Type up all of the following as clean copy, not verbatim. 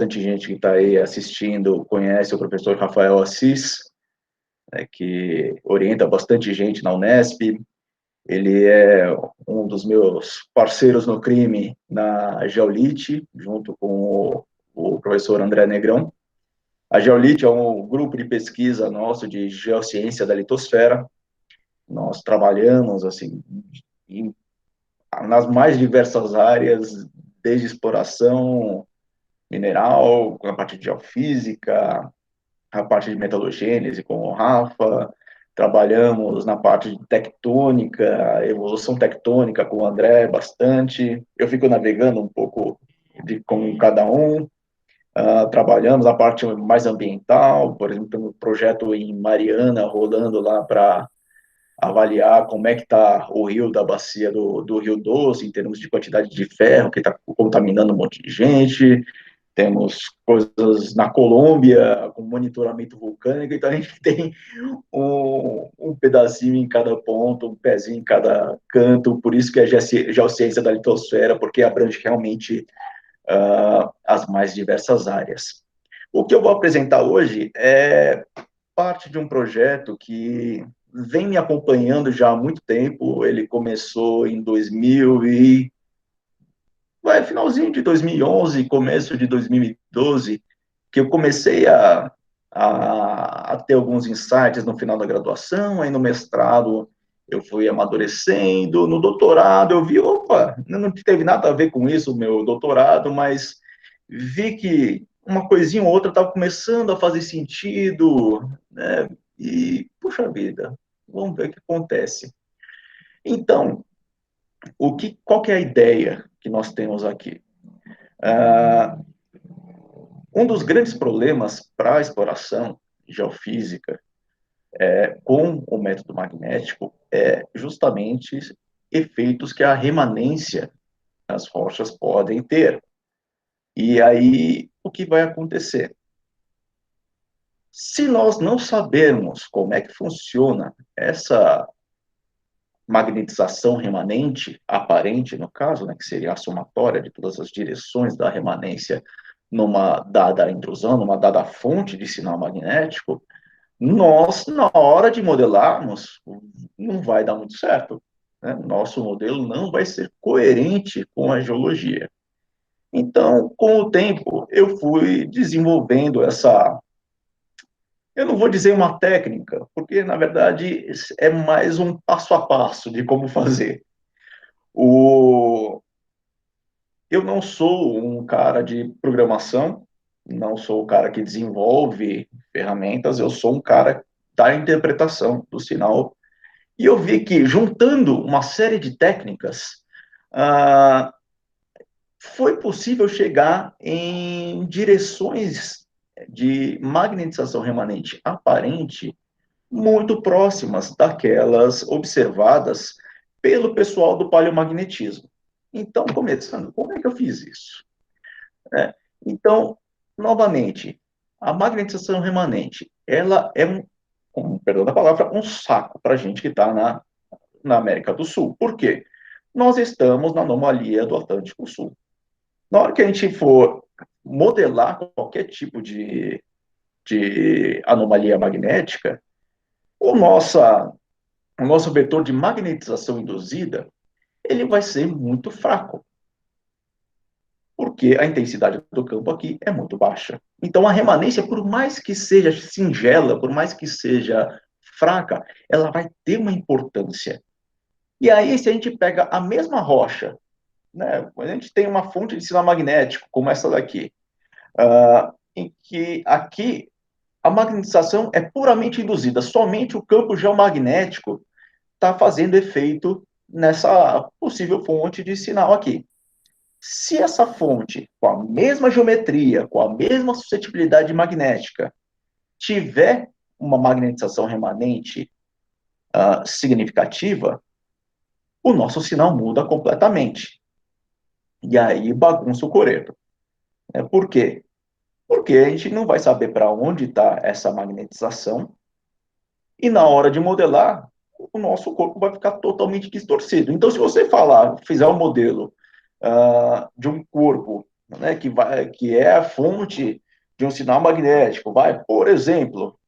bastante gente que está aí assistindo conhece o professor Rafael Assis, que orienta bastante gente na Unesp. Ele é um dos meus parceiros no crime na Geolite, junto com o professor André Negrão. A Geolite é um grupo de pesquisa nosso de geociência da litosfera. Nós trabalhamos assim em, nas mais diversas áreas, desde exploração mineral, a parte de geofísica, a parte de metalogênese com o Rafa, trabalhamos na parte de tectônica, evolução tectônica com o André bastante. Eu fico navegando um pouco com cada um. Trabalhamos a parte mais ambiental, por exemplo, tem um projeto em Mariana rolando lá para avaliar como é que está o rio da bacia do Rio Doce, em termos de quantidade de ferro, que está contaminando um monte de gente. Temos coisas na Colômbia, com monitoramento vulcânico, então a gente tem um pedacinho em cada ponto, um pezinho em cada canto, por isso que é geociência da litosfera, porque abrange realmente as mais diversas áreas. O que eu vou apresentar hoje é parte de um projeto que vem me acompanhando já há muito tempo. Ele começou em 2000 e finalzinho de 2011, começo de 2012, que eu comecei a ter alguns insights no final da graduação. Aí no mestrado eu fui amadurecendo, no doutorado eu vi, opa, não teve nada a ver com isso o meu doutorado, mas vi que uma coisinha ou outra estava começando a fazer sentido, né? E, puxa vida, vamos ver o que acontece. Então, qual que é a ideia que nós temos aqui? Um dos grandes problemas para a exploração geofísica com o método magnético é justamente efeitos que a remanência nas rochas podem ter. E aí, o que vai acontecer? Se nós não sabermos como é que funciona essa magnetização remanente, aparente no caso, né, que seria a somatória de todas as direções da remanência numa dada intrusão, numa dada fonte de sinal magnético, nós, na hora de modelarmos, não vai dar muito certo. Né? Nosso modelo não vai ser coerente com a geologia. Então, com o tempo, eu fui desenvolvendo eu não vou dizer uma técnica, porque, na verdade, é mais um passo a passo de como fazer. O... Eu não sou um cara de programação, não sou o cara que desenvolve ferramentas, eu sou um cara da interpretação do sinal. E eu vi que, juntando uma série de técnicas, ah, foi possível chegar em direções de magnetização remanente aparente muito próximas daquelas observadas pelo pessoal do paleomagnetismo. Então, começando, como é que eu fiz isso? Então, novamente, a magnetização remanente, ela é perdão da palavra, um saco para a gente que está na América do Sul. Por quê? Nós estamos na anomalia do Atlântico Sul. Na hora que a gente for modelar qualquer tipo de anomalia magnética, o nosso vetor de magnetização induzida, ele vai ser muito fraco, porque a intensidade do campo aqui é muito baixa. Então, a remanência, por mais que seja singela, por mais que seja fraca, ela vai ter uma importância. E aí, se a gente pega a mesma rocha, né, a gente tem uma fonte de sinal magnético, como essa daqui, em que aqui a magnetização é puramente induzida, somente o campo geomagnético está fazendo efeito nessa possível fonte de sinal aqui. Se essa fonte, com a mesma geometria, com a mesma suscetibilidade magnética, tiver uma magnetização remanente significativa, o nosso sinal muda completamente. E aí bagunça o coreto. Por quê? Porque a gente não vai saber para onde está essa magnetização e na hora de modelar, o nosso corpo vai ficar totalmente distorcido. Então, se você fizer um modelo de um corpo né, que é a fonte de um sinal magnético. Por exemplo,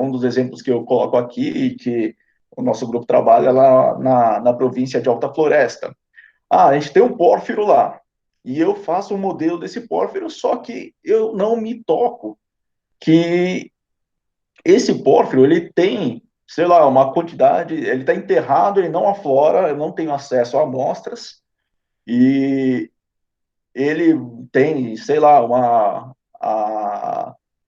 um dos exemplos que eu coloco aqui, e que o nosso grupo trabalha lá na província de Alta Floresta. A gente tem um pórfiro lá, e eu faço um modelo desse pórfiro, só que eu não me toco que esse pórfiro, ele tem, sei lá, uma quantidade, ele está enterrado, ele não aflora, eu não tenho acesso a amostras, e ele tem, sei lá,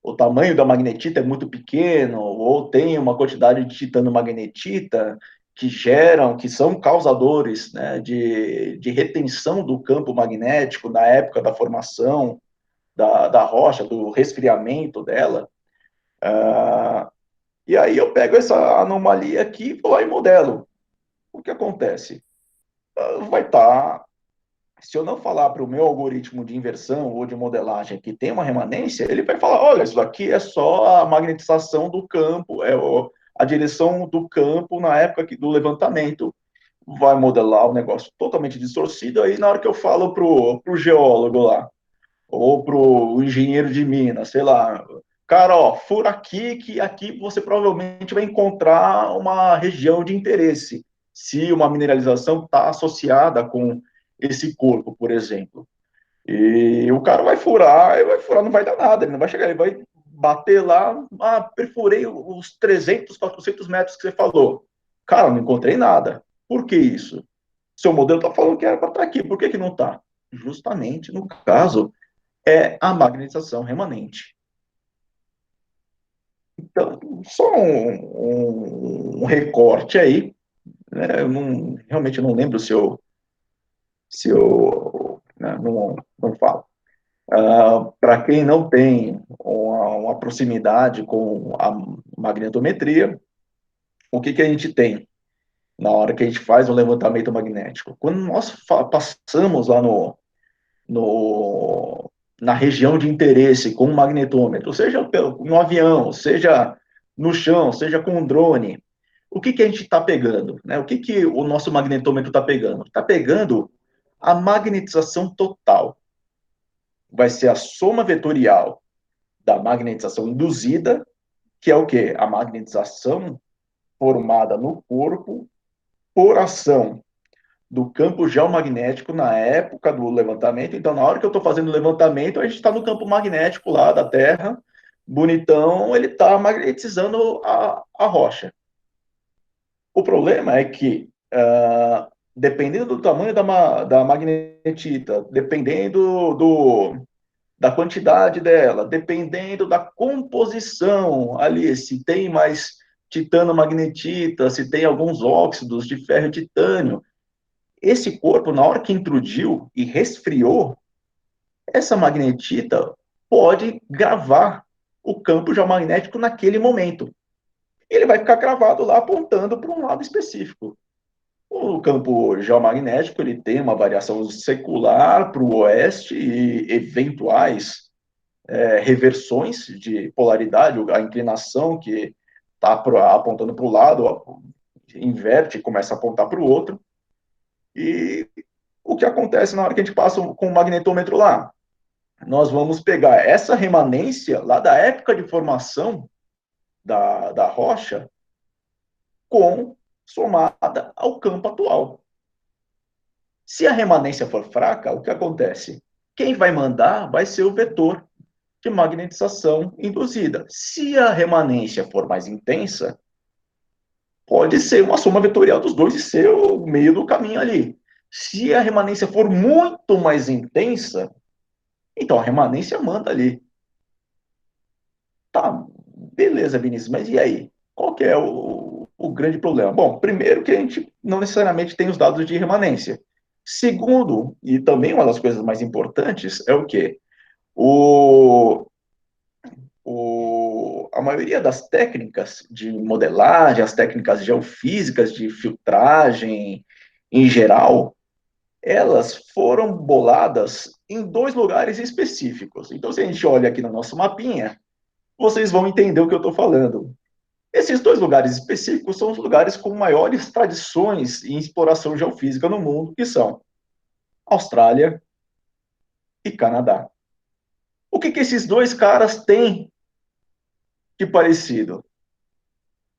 o tamanho da magnetita é muito pequeno, ou tem uma quantidade de titano-magnetita que são causadores, né, de retenção do campo magnético na época da formação da rocha, do resfriamento dela. E aí eu pego essa anomalia aqui, vou lá e modelo. O que acontece? Vai estar Se eu não falar para o meu algoritmo de inversão ou de modelagem que tem uma remanência, ele vai falar: olha, isso aqui é só a magnetização do campo, a direção do campo na época do levantamento. Vai modelar o negócio totalmente distorcido. Aí, na hora que eu falo para o geólogo lá, ou para o engenheiro de minas, sei lá, cara, ó, fura aqui, que aqui você provavelmente vai encontrar uma região de interesse, se uma mineralização está associada com esse corpo, por exemplo. E o cara vai furar, não vai dar nada, ele não vai chegar, ele vai bater lá, perfurei os 300, 400 metros que você falou. Cara, não encontrei nada. Por que isso? Seu modelo está falando que era para estar aqui, por que não está? Justamente no caso é a magnetização remanente. Então, só um recorte aí, né? Eu realmente não lembro se eu né, não falo. Para quem não tem uma proximidade com a magnetometria, o que a gente tem na hora que a gente faz o levantamento magnético? Quando nós passamos lá no, na região de interesse com um magnetômetro, seja no avião, seja no chão, seja com um drone, o que a gente está pegando? Né? O que o nosso magnetômetro está pegando? Está pegando a magnetização total. Vai ser a soma vetorial da magnetização induzida, que é o quê? A magnetização formada no corpo por ação do campo geomagnético na época do levantamento. Então, na hora que eu estou fazendo o levantamento, a gente está no campo magnético lá da Terra, bonitão, ele está magnetizando a rocha. O problema é que, dependendo do tamanho da magnetita, dependendo da quantidade dela, dependendo da composição ali, se tem mais titano-magnetita, se tem alguns óxidos de ferro e titânio, esse corpo, na hora que intrudiu e resfriou, essa magnetita pode gravar o campo geomagnético naquele momento. Ele vai ficar gravado lá apontando para um lado específico. O campo geomagnético ele tem uma variação secular para o oeste e eventuais reversões de polaridade, a inclinação que está apontando para o lado inverte e começa a apontar para o outro. E o que acontece na hora que a gente passa com o magnetômetro lá? Nós vamos pegar essa remanência lá da época de formação da rocha somada ao campo atual. Se a remanência for fraca, o que acontece? Quem vai mandar vai ser o vetor de magnetização induzida. Se a remanência for mais intensa, pode ser uma soma vetorial dos dois e ser o meio do caminho ali. Se a remanência for muito mais intensa, então a remanência manda ali. Tá, beleza, Vinícius, mas e aí? Qual que é o grande problema? Bom, primeiro que a gente não necessariamente tem os dados de remanência. Segundo, e também uma das coisas mais importantes, é o quê? A maioria das técnicas de modelagem, as técnicas geofísicas de filtragem, em geral, elas foram boladas em dois lugares específicos. Então, se a gente olha aqui no nosso mapinha, vocês vão entender o que eu estou falando. Esses dois lugares específicos são os lugares com maiores tradições em exploração geofísica no mundo, que são Austrália e Canadá. O que esses dois caras têm de parecido?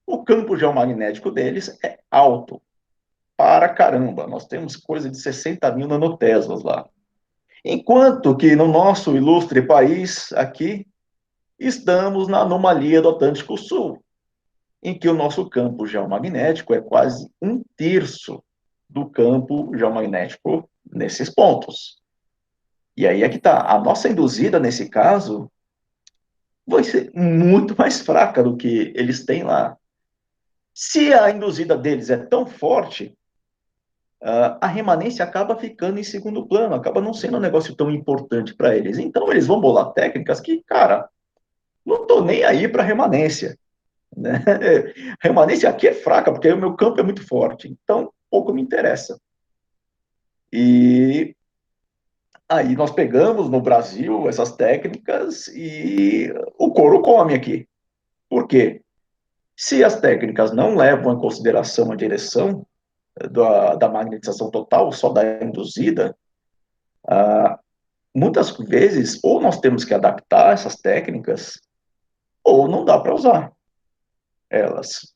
O campo geomagnético deles é alto para caramba. Nós temos coisa de 60 mil nanoteslas lá. Enquanto que no nosso ilustre país, aqui, estamos na anomalia do Atlântico Sul, em que o nosso campo geomagnético é quase um terço do campo geomagnético nesses pontos. E aí é que está. A nossa induzida, nesse caso, vai ser muito mais fraca do que eles têm lá. Se a induzida deles é tão forte, a remanência acaba ficando em segundo plano, acaba não sendo um negócio tão importante para eles. Então, eles vão bolar técnicas que, cara, não estou nem aí para remanência. Né? A remanência aqui é fraca, porque o meu campo é muito forte. Então, pouco me interessa. E aí nós pegamos no Brasil essas técnicas e o couro come aqui. Por quê? Se as técnicas não levam em consideração a direção da magnetização total, só da induzida, muitas vezes ou nós temos que adaptar essas técnicas ou não dá para usar elas.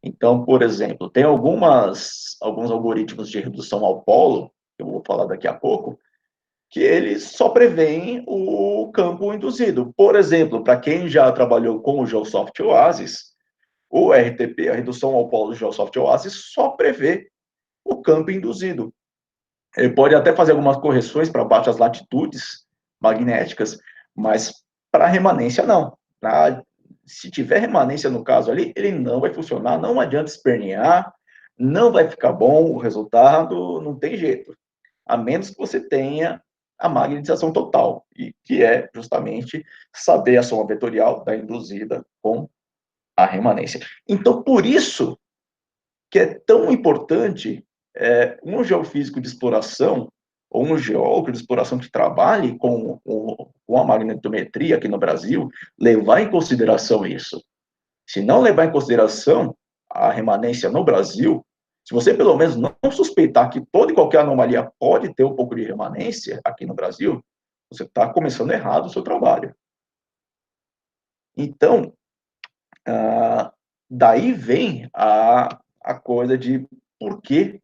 Então, por exemplo, tem alguns algoritmos de redução ao polo, que eu vou falar daqui a pouco, que eles só preveem o campo induzido. Por exemplo, para quem já trabalhou com o Geosoft Oasis, o RTP, a redução ao polo do Geosoft Oasis, só prevê o campo induzido. Ele pode até fazer algumas correções para baixas latitudes magnéticas, mas para remanência não. Se tiver remanência no caso ali, ele não vai funcionar, não adianta espernear, não vai ficar bom o resultado, não tem jeito. A menos que você tenha a magnetização total, e que é justamente saber a soma vetorial da induzida com a remanência. Então, por isso que é tão importante um geofísico de exploração ou um geólogo de exploração que trabalhe com a magnetometria aqui no Brasil, levar em consideração isso. Se não levar em consideração a remanência no Brasil, se você pelo menos não suspeitar que toda e qualquer anomalia pode ter um pouco de remanência aqui no Brasil, você está começando errado o seu trabalho. Então, daí vem a coisa de por que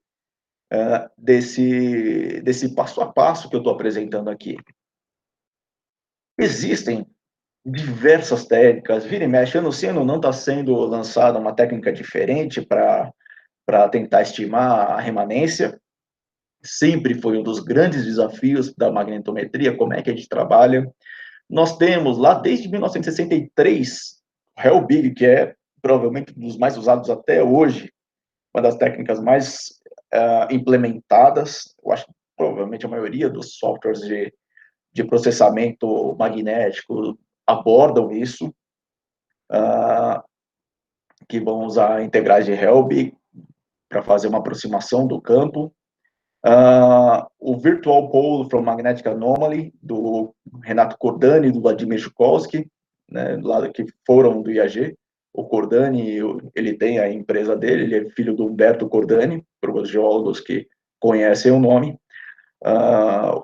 desse passo a passo que eu estou apresentando aqui. Existem diversas técnicas, vira e mexe, ano sim, ano não está sendo lançada uma técnica diferente para tentar estimar a remanência. Sempre foi um dos grandes desafios da magnetometria, como é que a gente trabalha. Nós temos lá desde 1963 o Hell-Big, que é provavelmente um dos mais usados até hoje, uma das técnicas mais implementadas. Eu acho que provavelmente a maioria dos softwares de processamento magnético abordam isso, que vão usar integrais de Helbig para fazer uma aproximação do campo. O Virtual Pole from Magnetic Anomaly, do Renato Cordani e do Vladimir Zhukovsky, né, lá que foram do IAG. O Cordani, ele tem a empresa dele, ele é filho do Humberto Cordani, para os geólogos que conhecem o nome.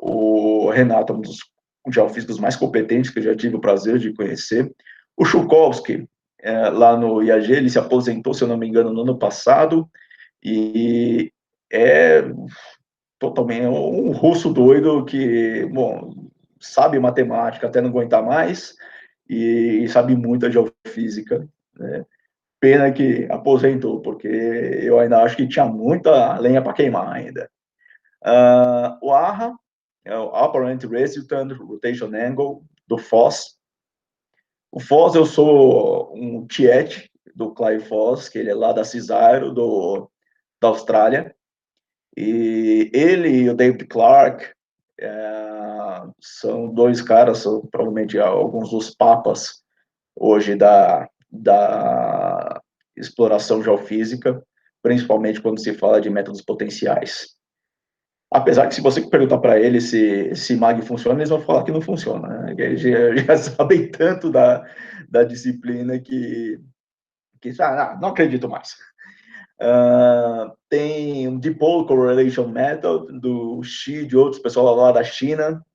O Renato é um dos geofísicos mais competentes que eu já tive o prazer de conhecer. O Zhukovsky, lá no IAG, ele se aposentou, se eu não me engano, no ano passado, e é totalmente um russo doido que, bom, sabe matemática até não aguentar mais e sabe muito a geofísica, né? Pena que aposentou, porque eu ainda acho que tinha muita lenha para queimar ainda. O ARRA, é o Apparent Resultant Rotation Angle, do FOSS. O FOSS, eu sou um tiete do Clive Foss, que ele é lá da CISARO, da Austrália. E ele e o David Clark são dois caras, são provavelmente alguns dos papas hoje da exploração geofísica, principalmente quando se fala de métodos potenciais. Apesar que se você perguntar para eles se MAG funciona, eles vão falar que não funciona. Né? Eles já sabem tanto da disciplina que não acredito mais. Tem o Dipole Correlation Method, do Xi, de outros pessoal lá da China.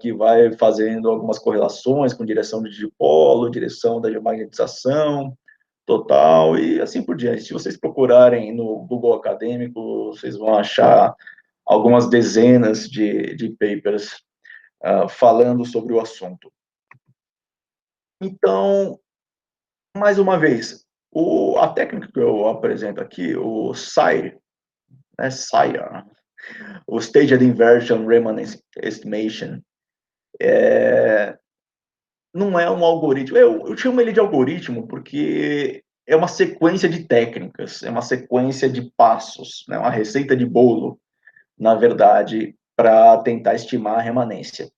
que vai fazendo algumas correlações com direção de dipolo, direção da magnetização total e assim por diante. Se vocês procurarem no Google Acadêmico, vocês vão achar algumas dezenas de papers falando sobre o assunto. Então, mais uma vez, a técnica que eu apresento aqui, o SIRE, né, SIRE, o Staged Inversion Remanence Estimation, não é um algoritmo. Eu chamo ele de algoritmo porque é uma sequência de técnicas, é uma sequência de passos, né, uma receita de bolo, na verdade, para tentar estimar a remanência.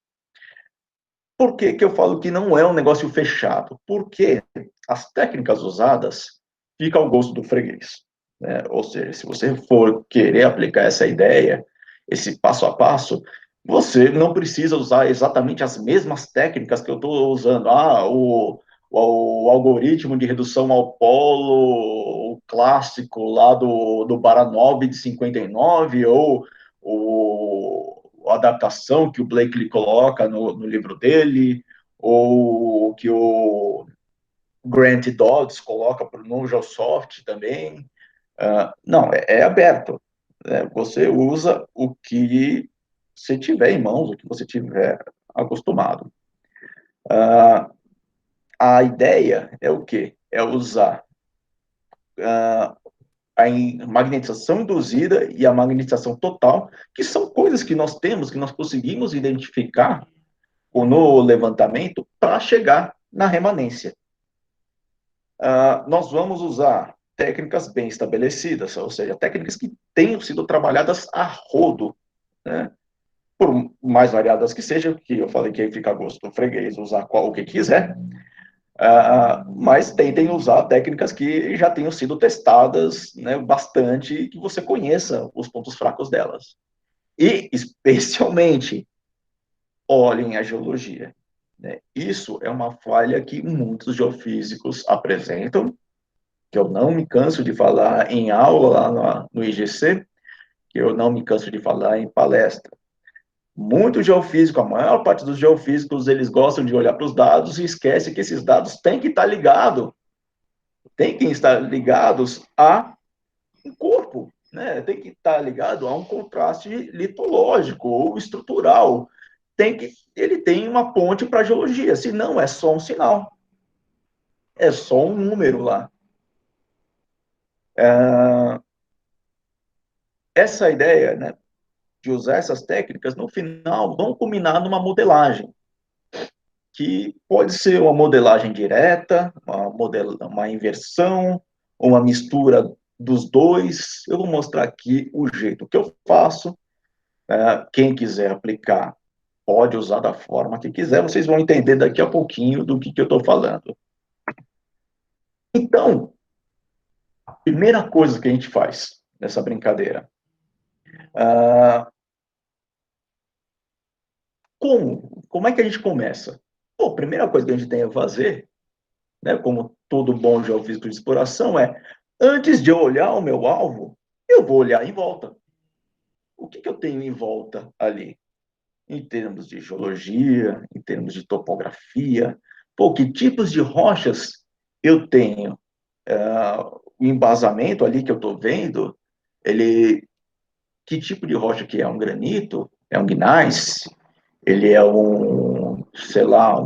Por que que eu falo que não é um negócio fechado? Porque as técnicas usadas ficam ao gosto do freguês, né? Ou seja, se você for querer aplicar essa ideia, esse passo a passo, você não precisa usar exatamente as mesmas técnicas que eu estou usando. O algoritmo de redução ao polo, o clássico lá do Baranov de 59, ou a adaptação que o Blakely coloca no livro dele, ou que o Grant Dodds coloca para o Geosoft também. Não, é aberto. Você usa o que você tiver em mãos, o que você tiver acostumado. A ideia é o quê? É usar a magnetização induzida e a magnetização total, que são coisas que nós temos, que nós conseguimos identificar no levantamento para chegar na remanência. Nós vamos usar técnicas bem estabelecidas, ou seja, técnicas que tenham sido trabalhadas a rodo, né? Por mais variadas que sejam, que eu falei que aí fica a gosto do freguês usar o que quiser, mas tentem usar técnicas que já tenham sido testadas, né, bastante, que você conheça os pontos fracos delas. E, especialmente, olhem a geologia. Né? Isso é uma falha que muitos geofísicos apresentam, que eu não me canso de falar em aula lá no IGC, que eu não me canso de falar em palestra. Muito geofísico, a maior parte dos geofísicos, eles gostam de olhar para os dados e esquecem que esses dados têm que estar ligados, têm que estar ligados a um corpo, né? Tem que estar ligado a um contraste litológico ou estrutural. Ele tem uma ponte para a geologia, senão é só um sinal, é só um número lá. Essa ideia, né, de usar essas técnicas, no final, vão culminar numa modelagem, que pode ser uma modelagem direta, uma inversão, uma mistura dos dois. Eu vou mostrar aqui o jeito que eu faço. Quem quiser aplicar, pode usar da forma que quiser. Vocês vão entender daqui a pouquinho do que eu estou falando. Então, a primeira coisa que a gente faz nessa brincadeira, como é que a gente começa? Pô, a primeira coisa que a gente tem a fazer, né, como todo bom geofísico de exploração, antes de eu olhar o meu alvo, eu vou olhar em volta. O que eu tenho em volta ali? Em termos de geologia, em termos de topografia, pô, que tipos de rochas eu tenho? O embasamento ali que eu estou vendo, que tipo de rocha que é? Um granito? É um gneiss? Ele é sei lá,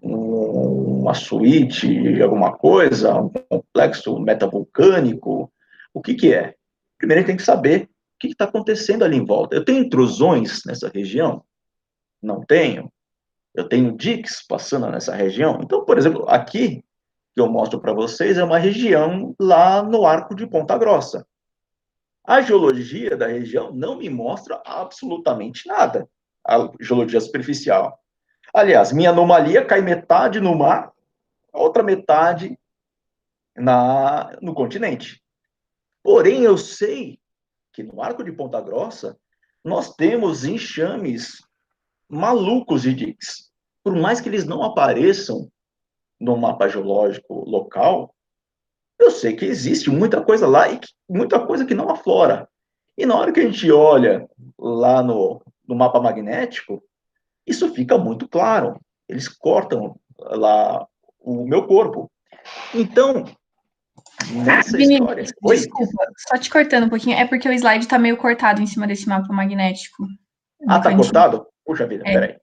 uma suíte, alguma coisa, um complexo metavulcânico, o que é? Primeiro a gente tem que saber o que está acontecendo ali em volta. Eu tenho intrusões nessa região? Não tenho. Eu tenho diques passando nessa região? Então, por exemplo, aqui que eu mostro para vocês é uma região lá no Arco de Ponta Grossa. A geologia da região não me mostra absolutamente nada, a geologia superficial. Aliás, minha anomalia cai metade no mar, a outra metade no continente. Porém, eu sei que no Arco de Ponta Grossa nós temos enxames malucos de diques. Por mais que eles não apareçam no mapa geológico local, eu sei que existe muita coisa lá e muita coisa que não aflora. E na hora que a gente olha lá no mapa magnético, Isso fica muito claro. Eles cortam lá o meu corpo. Então, nessa Vinícius, história... Oi? desculpa, só te cortando um pouquinho, é porque o slide tá meio cortado em cima desse mapa magnético, Ah, no tá cantinho. cortado? Puxa vida, É. peraí.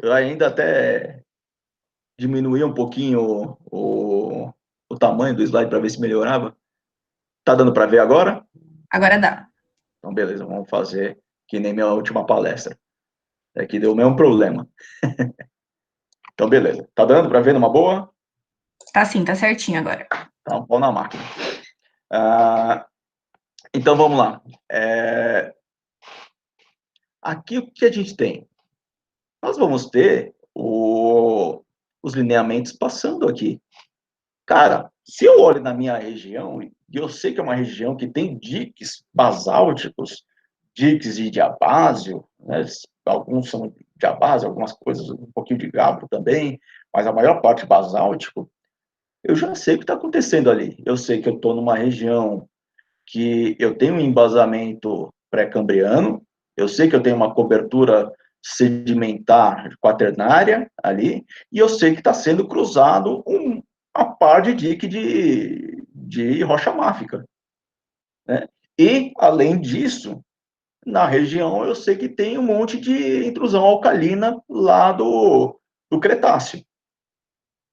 Eu ainda até diminuí um pouquinho o tamanho do slide para ver se melhorava. Tá dando para ver agora? Agora dá. Então, beleza, vamos fazer que nem minha última palestra. É que deu o mesmo problema. Então, beleza. Tá dando para ver numa boa? Tá sim, tá certinho agora. Tá um pau na máquina. Ah, então, vamos lá. Aqui, o que a gente tem? Nós vamos ter os lineamentos passando aqui. Cara, se eu olho na minha região, e eu sei que é uma região que tem diques basálticos, diques de diabásio, né? Alguns são diabásio, algumas coisas, um pouquinho de gabbro também, mas a maior parte basáltico, eu já sei o que está acontecendo ali. Eu sei que eu estou numa região que eu tenho um embasamento pré-cambriano, eu sei que eu tenho uma cobertura sedimentar quaternária ali, e eu sei que está sendo cruzado uma par de dique de rocha máfica, né? E, além disso, na região eu sei que tem um monte de intrusão alcalina lá do Cretáceo.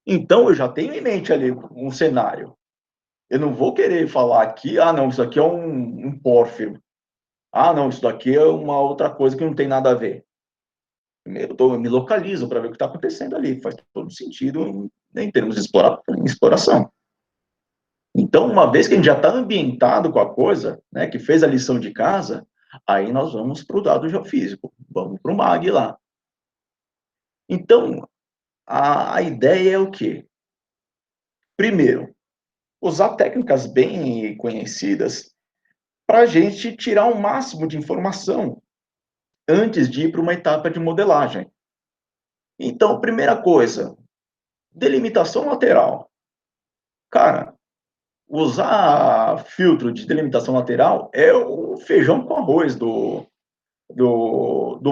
Então, eu já tenho em mente ali um cenário. Eu não vou querer falar aqui, não, isso aqui é um pórfiro. Não, isso daqui é uma outra coisa que não tem nada a ver. Primeiro, eu me localizo para ver o que está acontecendo ali. Faz todo sentido em termos de exploração. Então, uma vez que a gente já está ambientado com a coisa, né, que fez a lição de casa, aí nós vamos para o dado geofísico, vamos para o MAG lá. Então, a ideia é o quê? Primeiro, usar técnicas bem conhecidas para a gente tirar o máximo de informação antes de ir para uma etapa de modelagem. Então, primeira coisa, delimitação lateral. Cara, usar filtro de delimitação lateral é o feijão com arroz do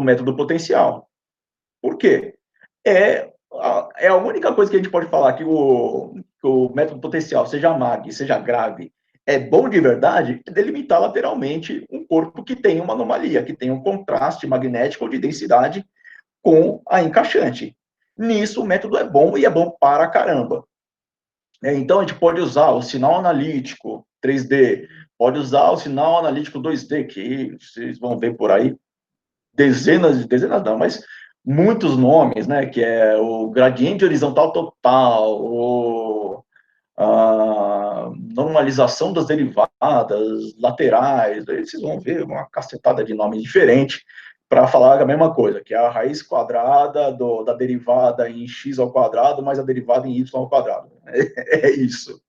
método potencial. Por quê? É a única coisa que a gente pode falar que o método potencial, seja MAG, seja grave, é bom de verdade, é delimitar lateralmente um corpo que tem uma anomalia, que tem um contraste magnético ou de densidade com a encaixante. Nisso, o método é bom e é bom para caramba. Então, a gente pode usar o sinal analítico 3D, pode usar o sinal analítico 2D, que vocês vão ver por aí dezenas não, mas muitos nomes, né, que é o gradiente horizontal total, a normalização das derivadas laterais, aí vocês vão ver uma cacetada de nomes diferentes para falar a mesma coisa, que é a raiz quadrada da derivada em x ao quadrado mais a derivada em y ao quadrado. É isso.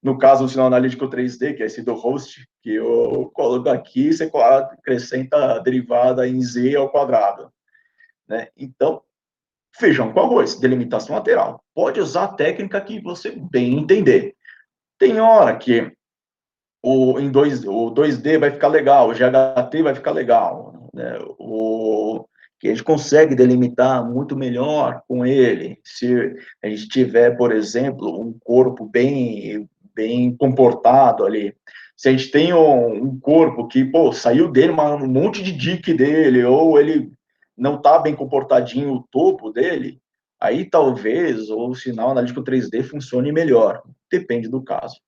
No caso, o sinal analítico 3D, que é esse do host, que eu coloco aqui, você acrescenta a derivada em z ao quadrado, né? Então, feijão com arroz, delimitação lateral. Pode usar a técnica que você bem entender. Tem hora que o 2D vai ficar legal, o GHT vai ficar legal, né? Que a gente consegue delimitar muito melhor com ele. Se a gente tiver, por exemplo, um corpo bem comportado ali. Se a gente tem um corpo que, saiu dele um monte de dique dele, ou ele não está bem comportadinho o topo dele, aí talvez o sinal analítico 3D funcione melhor. Depende do caso.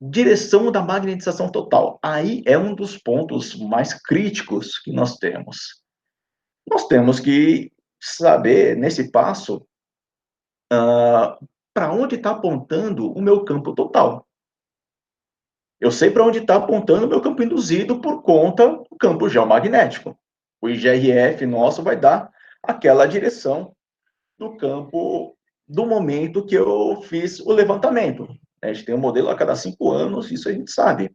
Direção da magnetização total. Aí é um dos pontos mais críticos que nós temos. Nós temos que saber, nesse passo, para onde está apontando o meu campo total. Eu sei para onde está apontando o meu campo induzido por conta do campo geomagnético. O IGRF nosso vai dar aquela direção do campo do momento que eu fiz o levantamento. A gente tem um modelo a cada 5 anos, isso a gente sabe.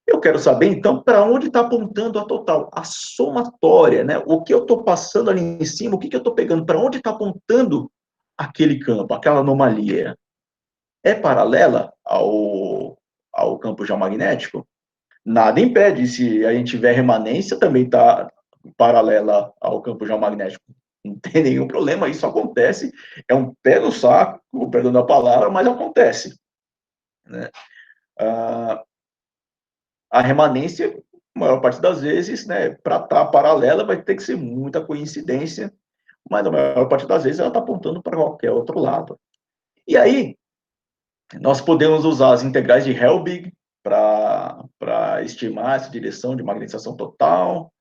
Eu quero saber, então, para onde está apontando a total, a somatória, né? O que eu estou passando ali em cima, o que eu estou pegando, para onde está apontando aquele campo, aquela anomalia? É paralela ao campo geomagnético? Nada impede, se a gente tiver remanência, também está paralela ao campo geomagnético. Não tem nenhum problema, isso acontece. É um pé no saco, perdão a palavra, mas acontece. Né? A remanência, a maior parte das vezes, né, para estar paralela, vai ter que ser muita coincidência, mas a maior parte das vezes ela está apontando para qualquer outro lado. E aí, nós podemos usar as integrais de Helbig para estimar essa direção de magnetização total.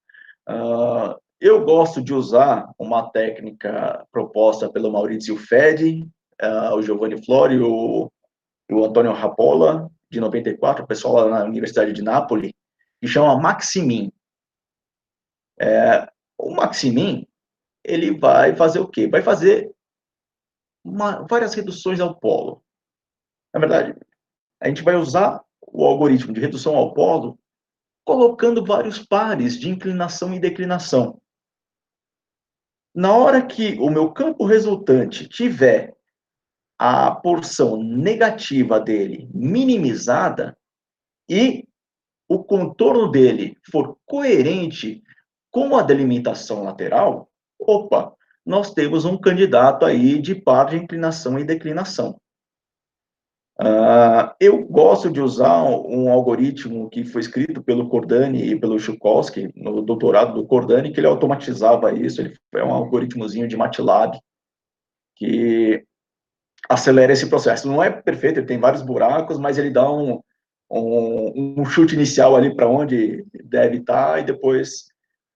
Eu gosto de usar uma técnica proposta pelo Maurizio Fedi, o Giovanni Flori e o Antônio Rapola, de 94, o pessoal lá na Universidade de Nápoles, que chama Maximin. O Maximin, ele vai fazer o quê? Vai fazer várias reduções ao polo. Na verdade, a gente vai usar o algoritmo de redução ao polo colocando vários pares de inclinação e declinação. Na hora que o meu campo resultante tiver a porção negativa dele minimizada e o contorno dele for coerente com a delimitação lateral, opa, nós temos um candidato aí de par de inclinação e declinação. Eu gosto de usar um algoritmo que foi escrito pelo Cordani e pelo Chukovsky, no doutorado do Cordani, que ele automatizava isso, ele é um algoritmozinho de MATLAB, que acelera esse processo. Não é perfeito, ele tem vários buracos, mas ele dá um chute inicial ali para onde deve estar, e depois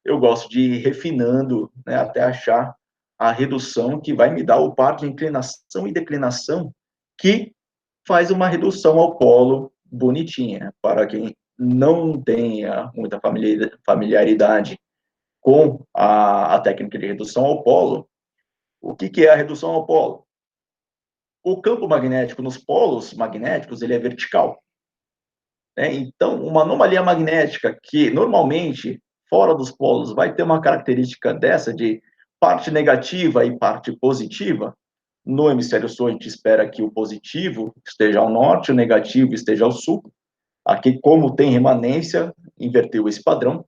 eu gosto de ir refinando, né, até achar a redução que vai me dar o par de inclinação e declinação que faz uma redução ao polo bonitinha. Para quem não tenha muita familiaridade com a técnica de redução ao polo, o que é a redução ao polo? O campo magnético nos polos magnéticos ele é vertical. Né? Então, uma anomalia magnética que normalmente fora dos polos vai ter uma característica dessa de parte negativa e parte positiva. No hemisfério sul, a gente espera que o positivo esteja ao norte, o negativo esteja ao sul. Aqui, como tem remanência, inverteu esse padrão.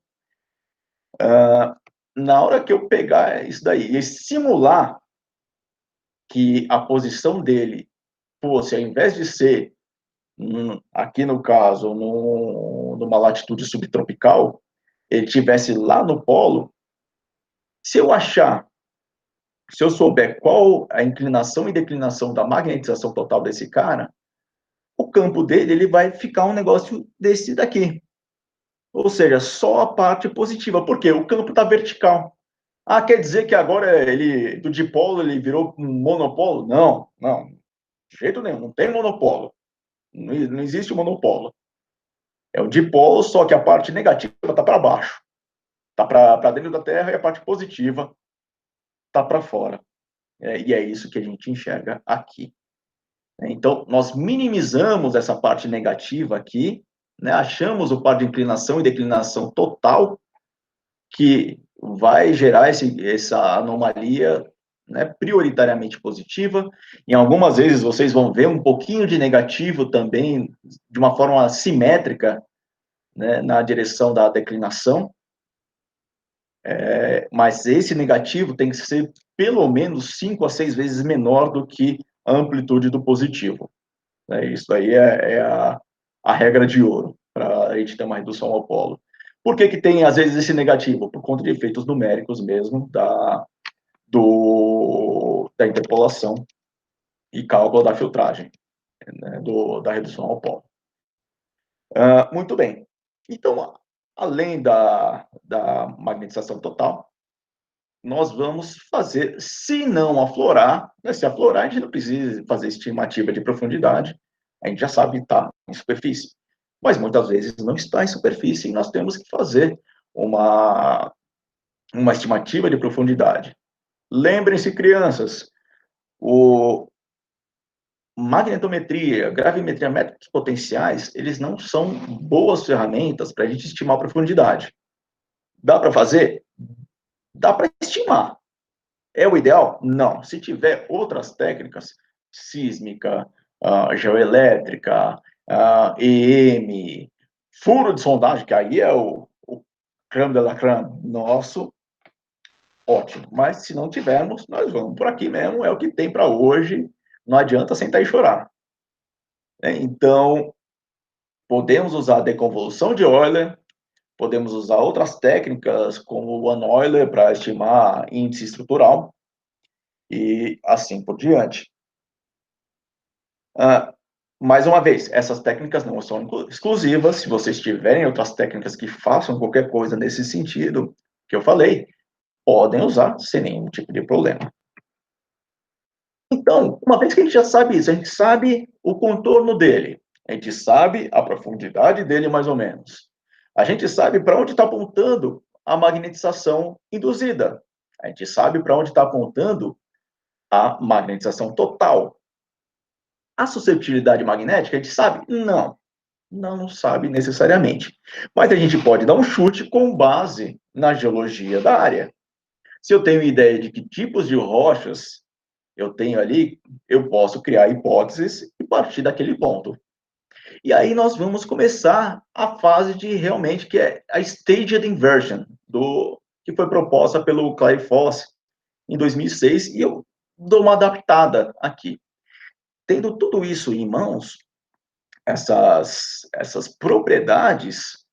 Na hora que eu pegar isso daí e simular que a posição dele fosse, ao invés de ser, aqui no caso, numa latitude subtropical, ele tivesse lá no polo, se eu achar, se eu souber qual a inclinação e declinação da magnetização total desse cara, o campo dele ele vai ficar um negócio desse daqui. Ou seja, só a parte positiva, porque o campo está vertical. Ah, quer dizer que agora ele, do dipolo, ele virou um monopolo? Não, não, de jeito nenhum, não tem monopolo. Não existe monopolo. É o dipolo, só que a parte negativa está para baixo. Está para dentro da Terra e a parte positiva está para fora. E é isso que a gente enxerga aqui. Então, nós minimizamos essa parte negativa aqui, né? Achamos o par de inclinação e declinação total, que vai gerar essa anomalia, né, prioritariamente positiva. Em algumas vezes vocês vão ver um pouquinho de negativo também, de uma forma simétrica, né, na direção da declinação. Mas esse negativo tem que ser pelo menos 5 a 6 vezes menor do que a amplitude do positivo. Isso aí é a regra de ouro para a gente ter uma redução ao polo. Por que tem, às vezes, esse negativo? Por conta de efeitos numéricos mesmo da interpolação e cálculo da filtragem, né, da redução ao polo. Muito bem. Então, além da magnetização total, nós vamos fazer, se não aflorar, né, se aflorar, a gente não precisa fazer estimativa de profundidade, a gente já sabe que está em superfície. Mas muitas vezes não está em superfície e nós temos que fazer uma estimativa de profundidade. Lembrem-se, crianças, o magnetometria, gravimetria, métodos potenciais, eles não são boas ferramentas para a gente estimar a profundidade. Dá para fazer? Dá para estimar. É o ideal? Não. Se tiver outras técnicas, sísmica, geoelétrica, EM, furo de sondagem, que aí é o creme de la creme nosso, ótimo. Mas se não tivermos, nós vamos por aqui mesmo, é o que tem para hoje, não adianta sentar e chorar. Então, podemos usar a deconvolução de Euler, podemos usar outras técnicas, como o One-Euler, para estimar índice estrutural, e assim por diante. Mais uma vez, essas técnicas não são exclusivas. Se vocês tiverem outras técnicas que façam qualquer coisa nesse sentido que eu falei, podem usar sem nenhum tipo de problema. Então, uma vez que a gente já sabe isso, a gente sabe o contorno dele, a gente sabe a profundidade dele mais ou menos, a gente sabe para onde está apontando a magnetização induzida, a gente sabe para onde está apontando a magnetização total. A suscetibilidade magnética, a gente sabe? Não, não sabe necessariamente. Mas a gente pode dar um chute com base na geologia da área. Se eu tenho ideia de que tipos de rochas eu tenho ali, eu posso criar hipóteses e partir daquele ponto. E aí nós vamos começar a fase de realmente que é a staged inversion, que foi proposta pelo Clay Foss em 2006, e eu dou uma adaptada aqui. Tendo tudo isso em mãos, essas propriedades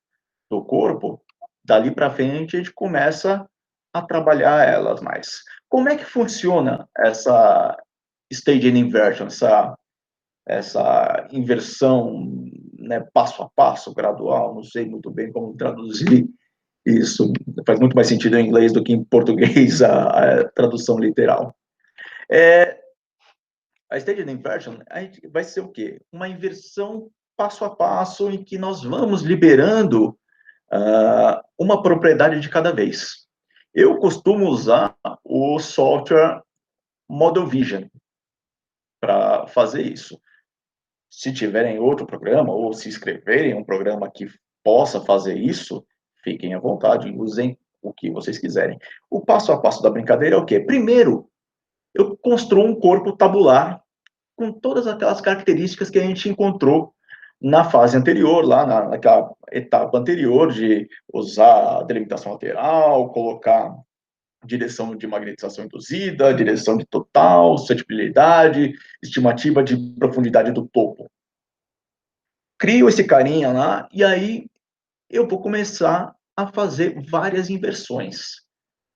do corpo, dali para frente a gente começa a trabalhar elas mais. Como é que funciona essa staging inversion, essa inversão, né, passo a passo, gradual? Não sei muito bem como traduzir isso. Faz muito mais sentido em inglês do que em português a tradução literal. A staging inversion vai ser o quê? Uma inversão passo a passo em que nós vamos liberando uma propriedade de cada vez. Eu costumo usar o software Model Vision para fazer isso. Se tiverem outro programa ou se escreverem um programa que possa fazer isso, fiquem à vontade, usem o que vocês quiserem. O passo a passo da brincadeira é o quê? Primeiro, eu construo um corpo tabular com todas aquelas características que a gente encontrou na fase anterior, lá naquela etapa anterior de usar a delimitação lateral, colocar direção de magnetização induzida, direção de total, suscetibilidade, estimativa de profundidade do topo. Crio esse carinha lá e aí eu vou começar a fazer várias inversões.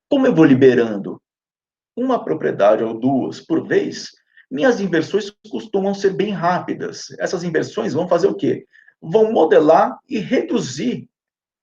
Como eu vou liberando uma propriedade ou duas por vez, minhas inversões costumam ser bem rápidas. Essas inversões vão fazer o quê? Vão modelar e reduzir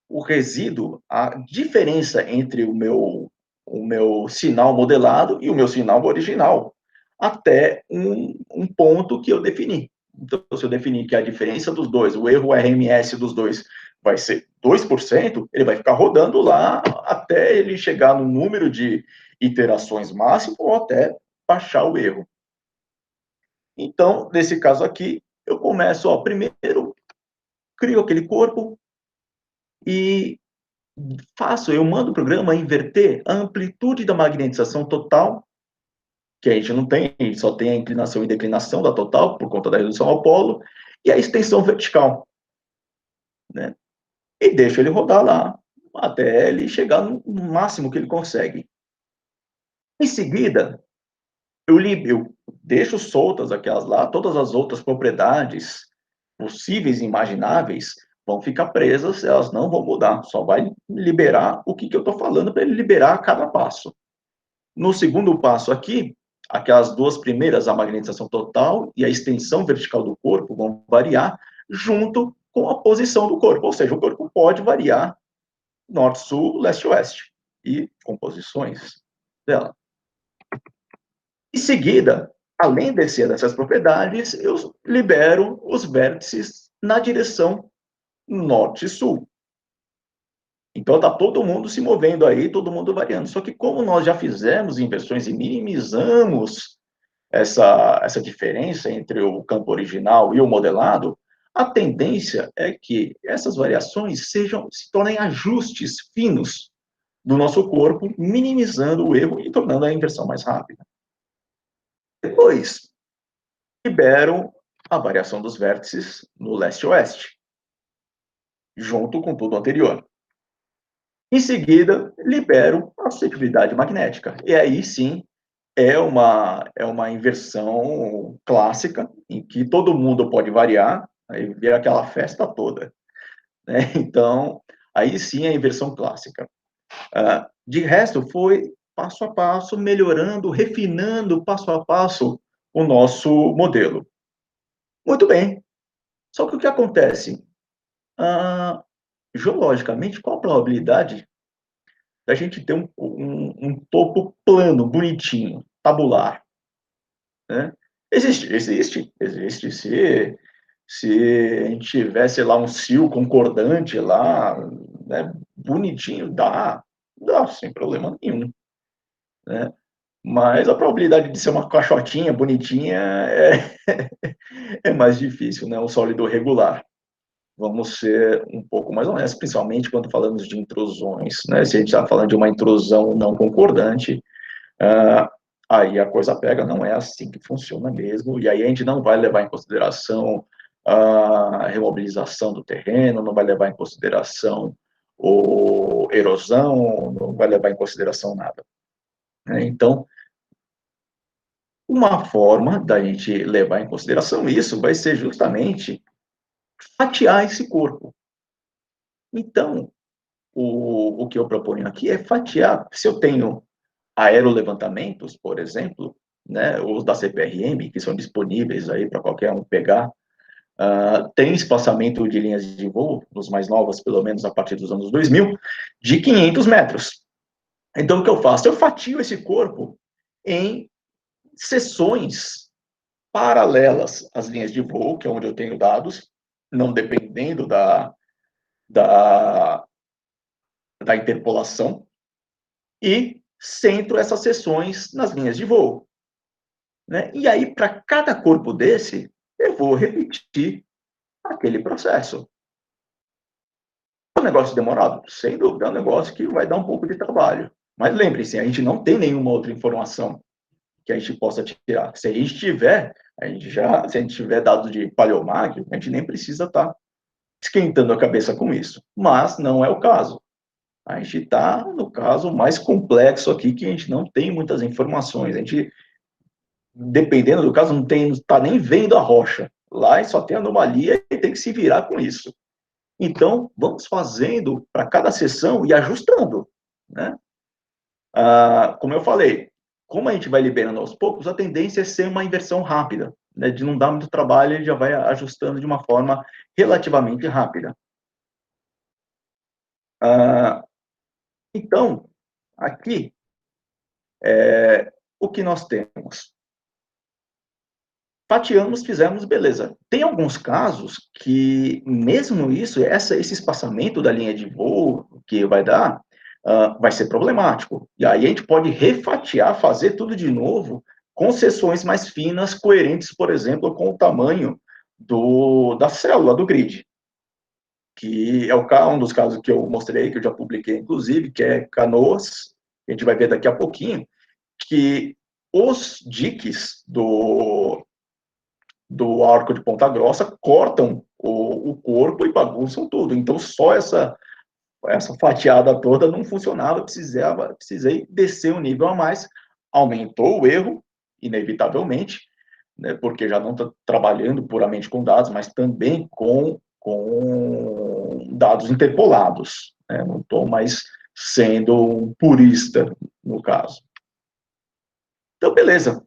o resíduo, a diferença entre o meu sinal modelado e o meu sinal original, até um ponto que eu defini. Então, se eu definir que a diferença dos dois, o erro RMS dos dois, vai ser 2%, ele vai ficar rodando lá até ele chegar no número de iterações máximo ou até baixar o erro. Então, nesse caso aqui, eu começo, primeiro, crio aquele corpo e eu mando o programa inverter a amplitude da magnetização total, que a gente não tem, a gente só tem a inclinação e declinação da total, por conta da redução ao polo, e a extensão vertical, né? E deixo ele rodar lá, até ele chegar no máximo que ele consegue. Em seguida, eu deixo soltas aquelas lá, todas as outras propriedades possíveis e imagináveis vão ficar presas, elas não vão mudar, só vai liberar o que eu estou falando para ele liberar a cada passo. No segundo passo aqui, aquelas duas primeiras, a magnetização total e a extensão vertical do corpo, vão variar junto com a posição do corpo, ou seja, o corpo pode variar norte-sul, leste-oeste, e composições dela. Em seguida, além dessas propriedades, eu libero os vértices na direção norte-sul. Então, está todo mundo se movendo aí, todo mundo variando. Só que como nós já fizemos inversões e minimizamos essa diferença entre o campo original e o modelado, a tendência é que essas variações se tornem ajustes finos do nosso corpo, minimizando o erro e tornando a inversão mais rápida. Depois, libero a variação dos vértices no leste-oeste. junto com tudo anterior. Em seguida, libero a suscetibilidade magnética. E aí sim, é uma inversão clássica, em que todo mundo pode variar, aí vira aquela festa toda. Né? Então, aí sim é a inversão clássica. De resto, foi passo a passo, melhorando, refinando passo a passo o nosso modelo. Muito bem. Só que o que acontece? Geologicamente, qual a probabilidade da gente ter um topo plano, bonitinho, tabular? Né? Existe. Se a gente tivesse lá um cio concordante lá, né, bonitinho, dá, sem problema nenhum. Né? Mas a probabilidade de ser uma caixotinha bonitinha é mais difícil, né? Um sólido regular. Vamos ser um pouco mais honestos, principalmente quando falamos de intrusões, né? Se a gente está falando de uma intrusão não concordante, uh, aí a coisa pega, não é assim que funciona mesmo, e aí a gente não vai levar em consideração a remobilização do terreno, não vai levar em consideração a erosão, não vai levar em consideração nada. Né? Então, uma forma da gente levar em consideração isso vai ser justamente fatiar esse corpo. Então, o que eu proponho aqui é fatiar. Se eu tenho aerolevantamentos, por exemplo, né, os da CPRM, que são disponíveis aí para qualquer um pegar, tem espaçamento de linhas de voo, nos mais novos, pelo menos a partir dos anos 2000, de 500 metros. Então, o que eu faço? Eu fatio esse corpo em seções paralelas às linhas de voo, que é onde eu tenho dados, não dependendo da, da interpolação, e centro essas seções nas linhas de voo. Né? E aí, para cada corpo desse, eu vou repetir aquele processo. É um negócio demorado? Sem dúvida, é um negócio que vai dar um pouco de trabalho. Mas lembre-se, a gente não tem nenhuma outra informação que a gente possa tirar. Se a gente tiver, se a gente tiver dados de paleomag, a gente nem precisa estar esquentando a cabeça com isso. Mas não é o caso. A gente está no caso mais complexo aqui, que a gente não tem muitas informações. A gente, dependendo do caso, não está nem vendo a rocha. Lá só tem anomalia e tem que se virar com isso. Então, vamos fazendo para cada sessão e ajustando. Né? Como eu falei, como a gente vai liberando aos poucos, a tendência é ser uma inversão rápida, né? De não dar muito trabalho, ele já vai ajustando de uma forma relativamente rápida. Então, aqui, o que nós temos? Fatiamos, fizemos, beleza. Tem alguns casos que, mesmo isso, esse espaçamento da linha de voo que vai dar, vai ser problemático. E aí a gente pode refatiar, fazer tudo de novo, com seções mais finas, coerentes, por exemplo, com o tamanho da célula do grid. Que é um dos casos que eu mostrei, que eu já publiquei, inclusive, que é Canoas, que a gente vai ver daqui a pouquinho, que os diques do arco de Ponta Grossa cortam o corpo e bagunçam tudo. Então, só essa fatiada toda não funcionava, precisei descer um nível a mais, aumentou o erro, inevitavelmente, né, porque já não está trabalhando puramente com dados, mas também com dados interpolados. Né, não estou mais sendo um purista, no caso. Então, beleza.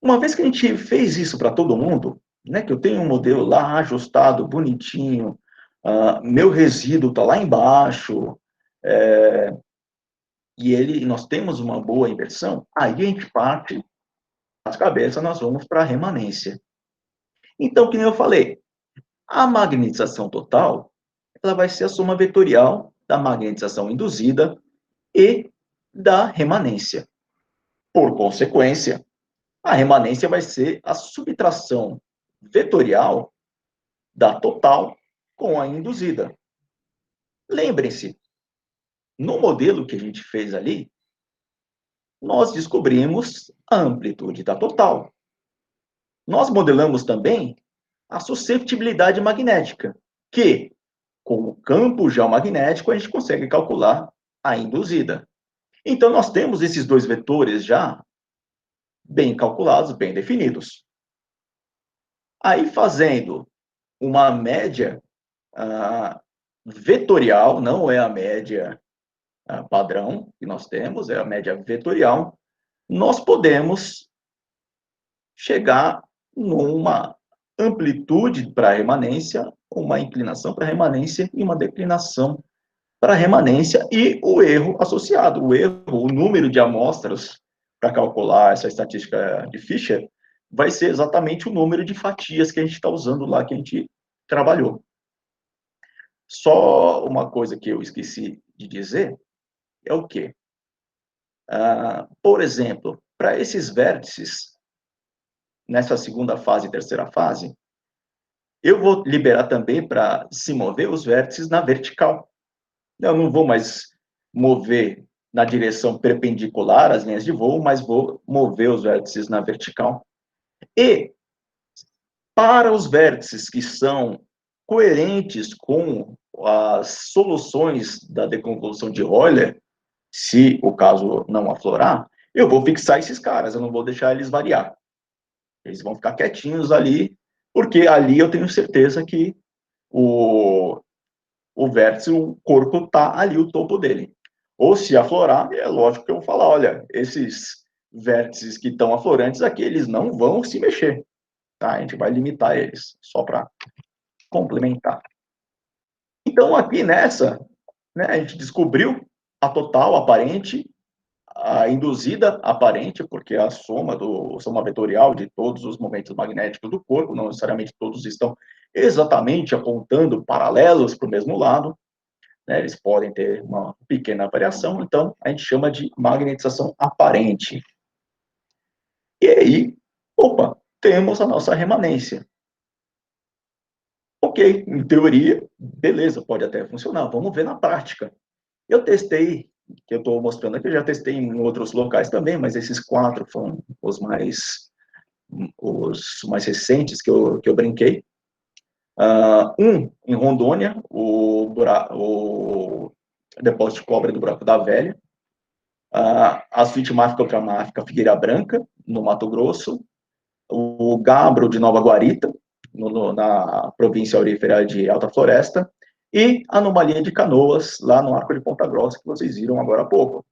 Uma vez que a gente fez isso para todo mundo, né, que eu tenho um modelo lá ajustado, bonitinho, meu resíduo está lá embaixo, e nós temos uma boa inversão, aí a gente parte as cabeças, nós vamos para a remanência. Então, que nem eu falei, a magnetização total, ela vai ser a soma vetorial da magnetização induzida e da remanência. Por consequência, a remanência vai ser a subtração vetorial da total com a induzida. Lembrem-se, no modelo que a gente fez ali, nós descobrimos a amplitude da total. Nós modelamos também a susceptibilidade magnética, que com o campo geomagnético, a gente consegue calcular a induzida. Então, nós temos esses dois vetores já bem calculados, bem definidos. Aí, fazendo uma média vetorial, não é a média padrão que nós temos, é a média vetorial, nós podemos chegar numa amplitude para a remanência, uma inclinação para a remanência e uma declinação para a remanência e o erro associado. O erro, o número de amostras para calcular essa estatística de Fisher, vai ser exatamente o número de fatias que a gente está usando lá, que a gente trabalhou. Só uma coisa que eu esqueci de dizer é o quê? Por exemplo, para esses vértices, nessa segunda fase e terceira fase, eu vou liberar também para se mover os vértices na vertical. Eu não vou mais mover na direção perpendicular às linhas de voo, mas vou mover os vértices na vertical. E, para os vértices que são coerentes com as soluções da decomposição de Euler, se o caso não aflorar, eu vou fixar esses caras, eu não vou deixar eles variar. Eles vão ficar quietinhos ali, porque ali eu tenho certeza que o vértice, o corpo está ali, o topo dele. Ou se aflorar, é lógico que eu vou falar, olha, esses vértices que estão aflorantes aqui, eles não vão se mexer. Tá? A gente vai limitar eles, só para complementar. Então, aqui nessa, né, a gente descobriu a total aparente, a induzida aparente, porque a soma vetorial de todos os momentos magnéticos do corpo, não necessariamente todos estão exatamente apontando paralelos para o mesmo lado, né, eles podem ter uma pequena variação, então a gente chama de magnetização aparente. E aí, opa, temos a nossa remanência. Ok, em teoria, beleza, pode até funcionar, vamos ver na prática. Eu testei, que eu estou mostrando aqui, eu já testei em outros locais também, mas esses 4 foram os mais recentes que eu brinquei. Em Rondônia, o depósito de cobre do Buraco da Velha, a suíte máfica ultramáfica Figueira Branca, no Mato Grosso, o Gabro de Nova Guarita, na província aurífera de Alta Floresta, e a anomalia de Canoas, lá no Arco de Ponta Grossa, que vocês viram agora há pouco.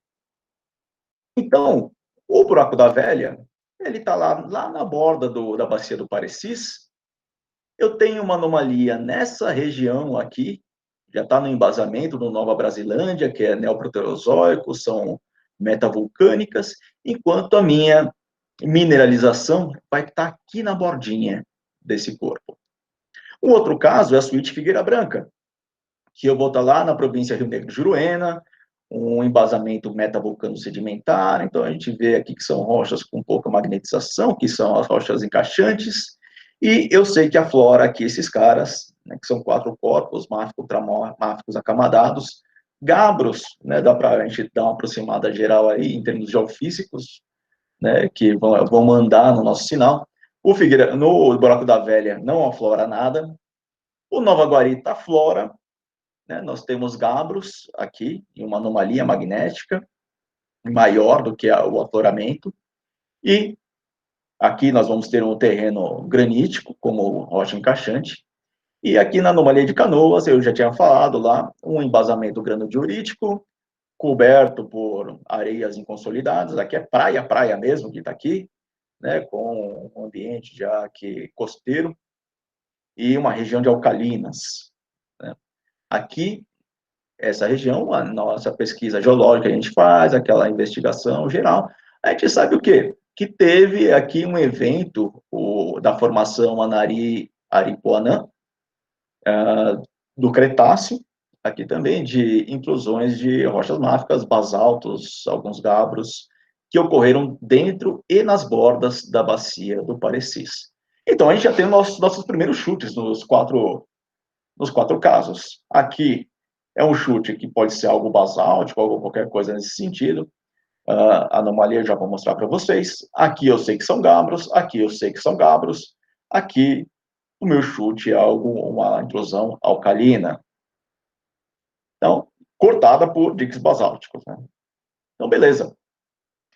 Então, o Buraco da Velha, ele está lá na borda da bacia do Parecis. Eu tenho uma anomalia nessa região aqui, já está no embasamento do Nova Brasilândia, que é neoproterozoico, são metavulcânicas, enquanto a minha mineralização vai estar aqui na bordinha desse corpo. Um outro caso é a suíte Figueira Branca, que eu vou estar lá na província Rio Negro de Juruena, um embasamento metavulcano sedimentar, então a gente vê aqui que são rochas com pouca magnetização, que são as rochas encaixantes, e eu sei que aflora aqui esses caras, né, que são 4 corpos, máficos, ultramáficos acamadados, gabros, né, dá para a gente dar uma aproximada geral aí em termos geofísicos, né, que vão mandar no nosso sinal. O Figueira, no Buraco da Velha não aflora nada. O Nova Guarita aflora, né, nós temos gabros aqui, em uma anomalia magnética maior do que o afloramento, e aqui nós vamos ter um terreno granítico, como rocha encaixante, e aqui na anomalia de Canoas, eu já tinha falado lá, um embasamento granodiurítico, coberto por areias inconsolidadas, aqui é praia, praia mesmo, que está aqui, né, com um ambiente já que costeiro, e uma região de alcalinas. Né. Aqui, essa região, a nossa pesquisa geológica a gente faz, aquela investigação geral, a gente sabe o quê? Que teve aqui um evento da formação Anari-Aripuanã, do Cretáceo, aqui também, de inclusões de rochas máficas, basaltos, alguns gabros, que ocorreram dentro e nas bordas da bacia do Parecis. Então, a gente já tem nossos primeiros chutes nos quatro casos. Aqui é um chute que pode ser algo basáltico, algo qualquer coisa nesse sentido. A anomalia eu já vou mostrar para vocês. Aqui eu sei que são gabros, aqui eu sei que são gabros, aqui o meu chute é uma intrusão alcalina. Então, cortada por diques basálticos, né? Então, beleza.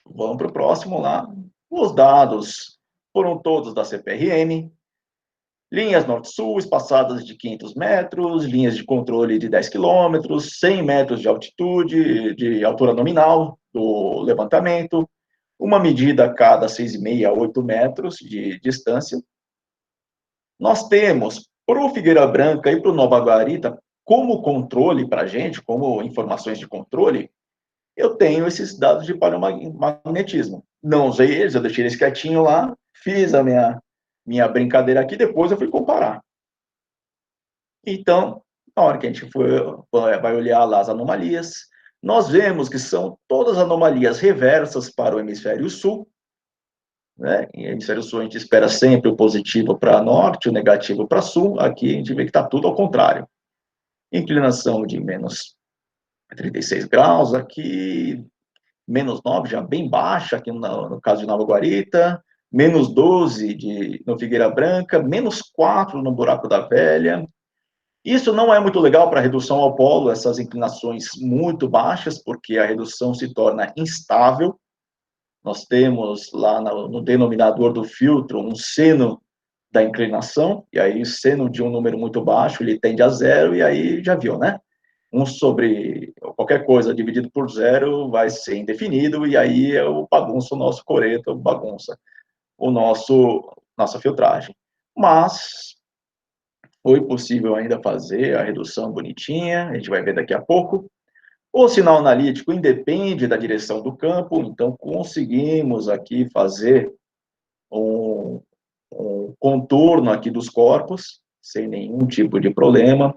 Vamos para o próximo lá. Os dados foram todos da CPRM, linhas norte-sul, espaçadas de 500 metros, linhas de controle de 10 quilômetros, 100 metros de altitude, de altura nominal do levantamento, uma medida a cada 6,5 a 8 metros de distância. Nós temos, para o Figueira Branca e para o Nova Guarita, como controle para a gente, como informações de controle, eu tenho esses dados de paleomagnetismo. Não usei eles, eu deixei eles quietinho lá, fiz a minha brincadeira aqui, depois eu fui comparar. Então, na hora que a gente vai olhar lá as anomalias, nós vemos que são todas anomalias reversas para o hemisfério sul, né? Em hemisfério sul a gente espera sempre o positivo para norte, o negativo para sul, aqui a gente vê que está tudo ao contrário. Inclinação de menos 36 graus, aqui menos 9, já bem baixa, aqui no caso de Nova Guarita, menos 12 no Figueira Branca, menos 4 no Buraco da Velha. Isso não é muito legal para a redução ao polo, essas inclinações muito baixas, porque a redução se torna instável. Nós temos lá no denominador do filtro um seno da inclinação, e aí o seno de um número muito baixo, ele tende a zero, e aí já viu, né? Sobre qualquer coisa dividido por zero vai ser indefinido, e aí eu bagunço o nosso coreto, bagunça nossa filtragem. Mas foi possível ainda fazer a redução bonitinha, a gente vai ver daqui a pouco. O sinal analítico independe da direção do campo, então conseguimos aqui fazer um contorno aqui dos corpos, sem nenhum tipo de problema.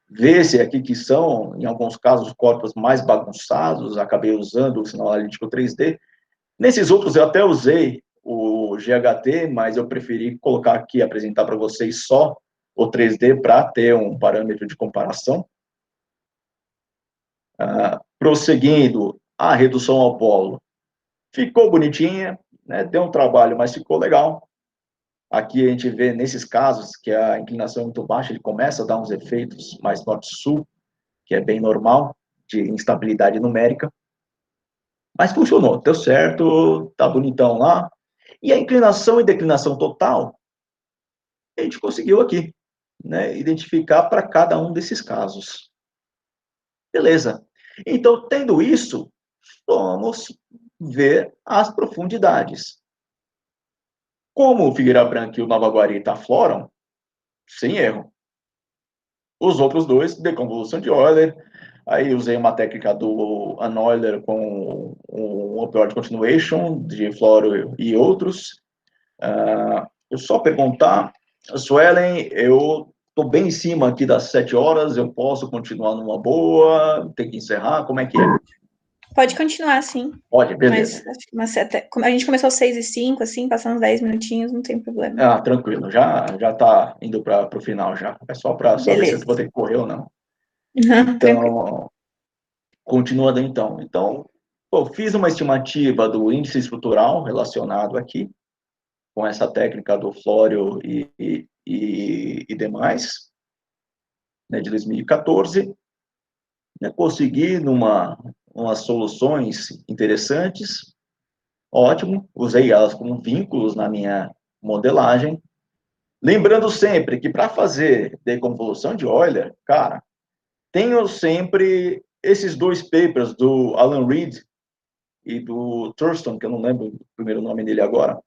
Vê-se aqui que são, em alguns casos, corpos mais bagunçados, acabei usando o sinal analítico 3D. Nesses outros eu até usei o GHT, mas eu preferi colocar aqui, apresentar para vocês só o 3D para ter um parâmetro de comparação. Prosseguindo, a redução ao polo ficou bonitinha, né? Deu um trabalho, mas ficou legal. Aqui a gente vê, nesses casos, que a inclinação é muito baixa, ele começa a dar uns efeitos mais norte-sul, que é bem normal, de instabilidade numérica. Mas funcionou, deu certo, tá bonitão lá. E a inclinação e declinação total, a gente conseguiu aqui, né, identificar para cada um desses casos. Beleza. Então, tendo isso, vamos ver as profundidades. Como o Figueira Branca e o Nova Guarita afloram, sem erro. Os outros dois, deconvolução de Euler, aí usei uma técnica do Euler com o Upward Continuation, de Floro e outros. Eu só perguntar, Suelen, eu estou bem em cima aqui das 7 horas, eu posso continuar numa boa, tem que encerrar, como é que é? Pode continuar, sim. Pode, beleza. Mas a gente começou 6h05, assim, passando 10 minutinhos, não tem problema. Tranquilo, já está indo para o final já. É só para saber se eu vou ter que correr ou não. Então, continuando então. Então, fiz uma estimativa do índice estrutural relacionado aqui, com essa técnica do Flório e demais, né, de 2014. Né, consegui umas soluções interessantes, ótimo, usei elas como vínculos na minha modelagem. Lembrando sempre que para fazer deconvolução de Euler, cara, tenho sempre esses dois papers do Alan Reed e do Thurston, que eu não lembro o primeiro nome dele agora,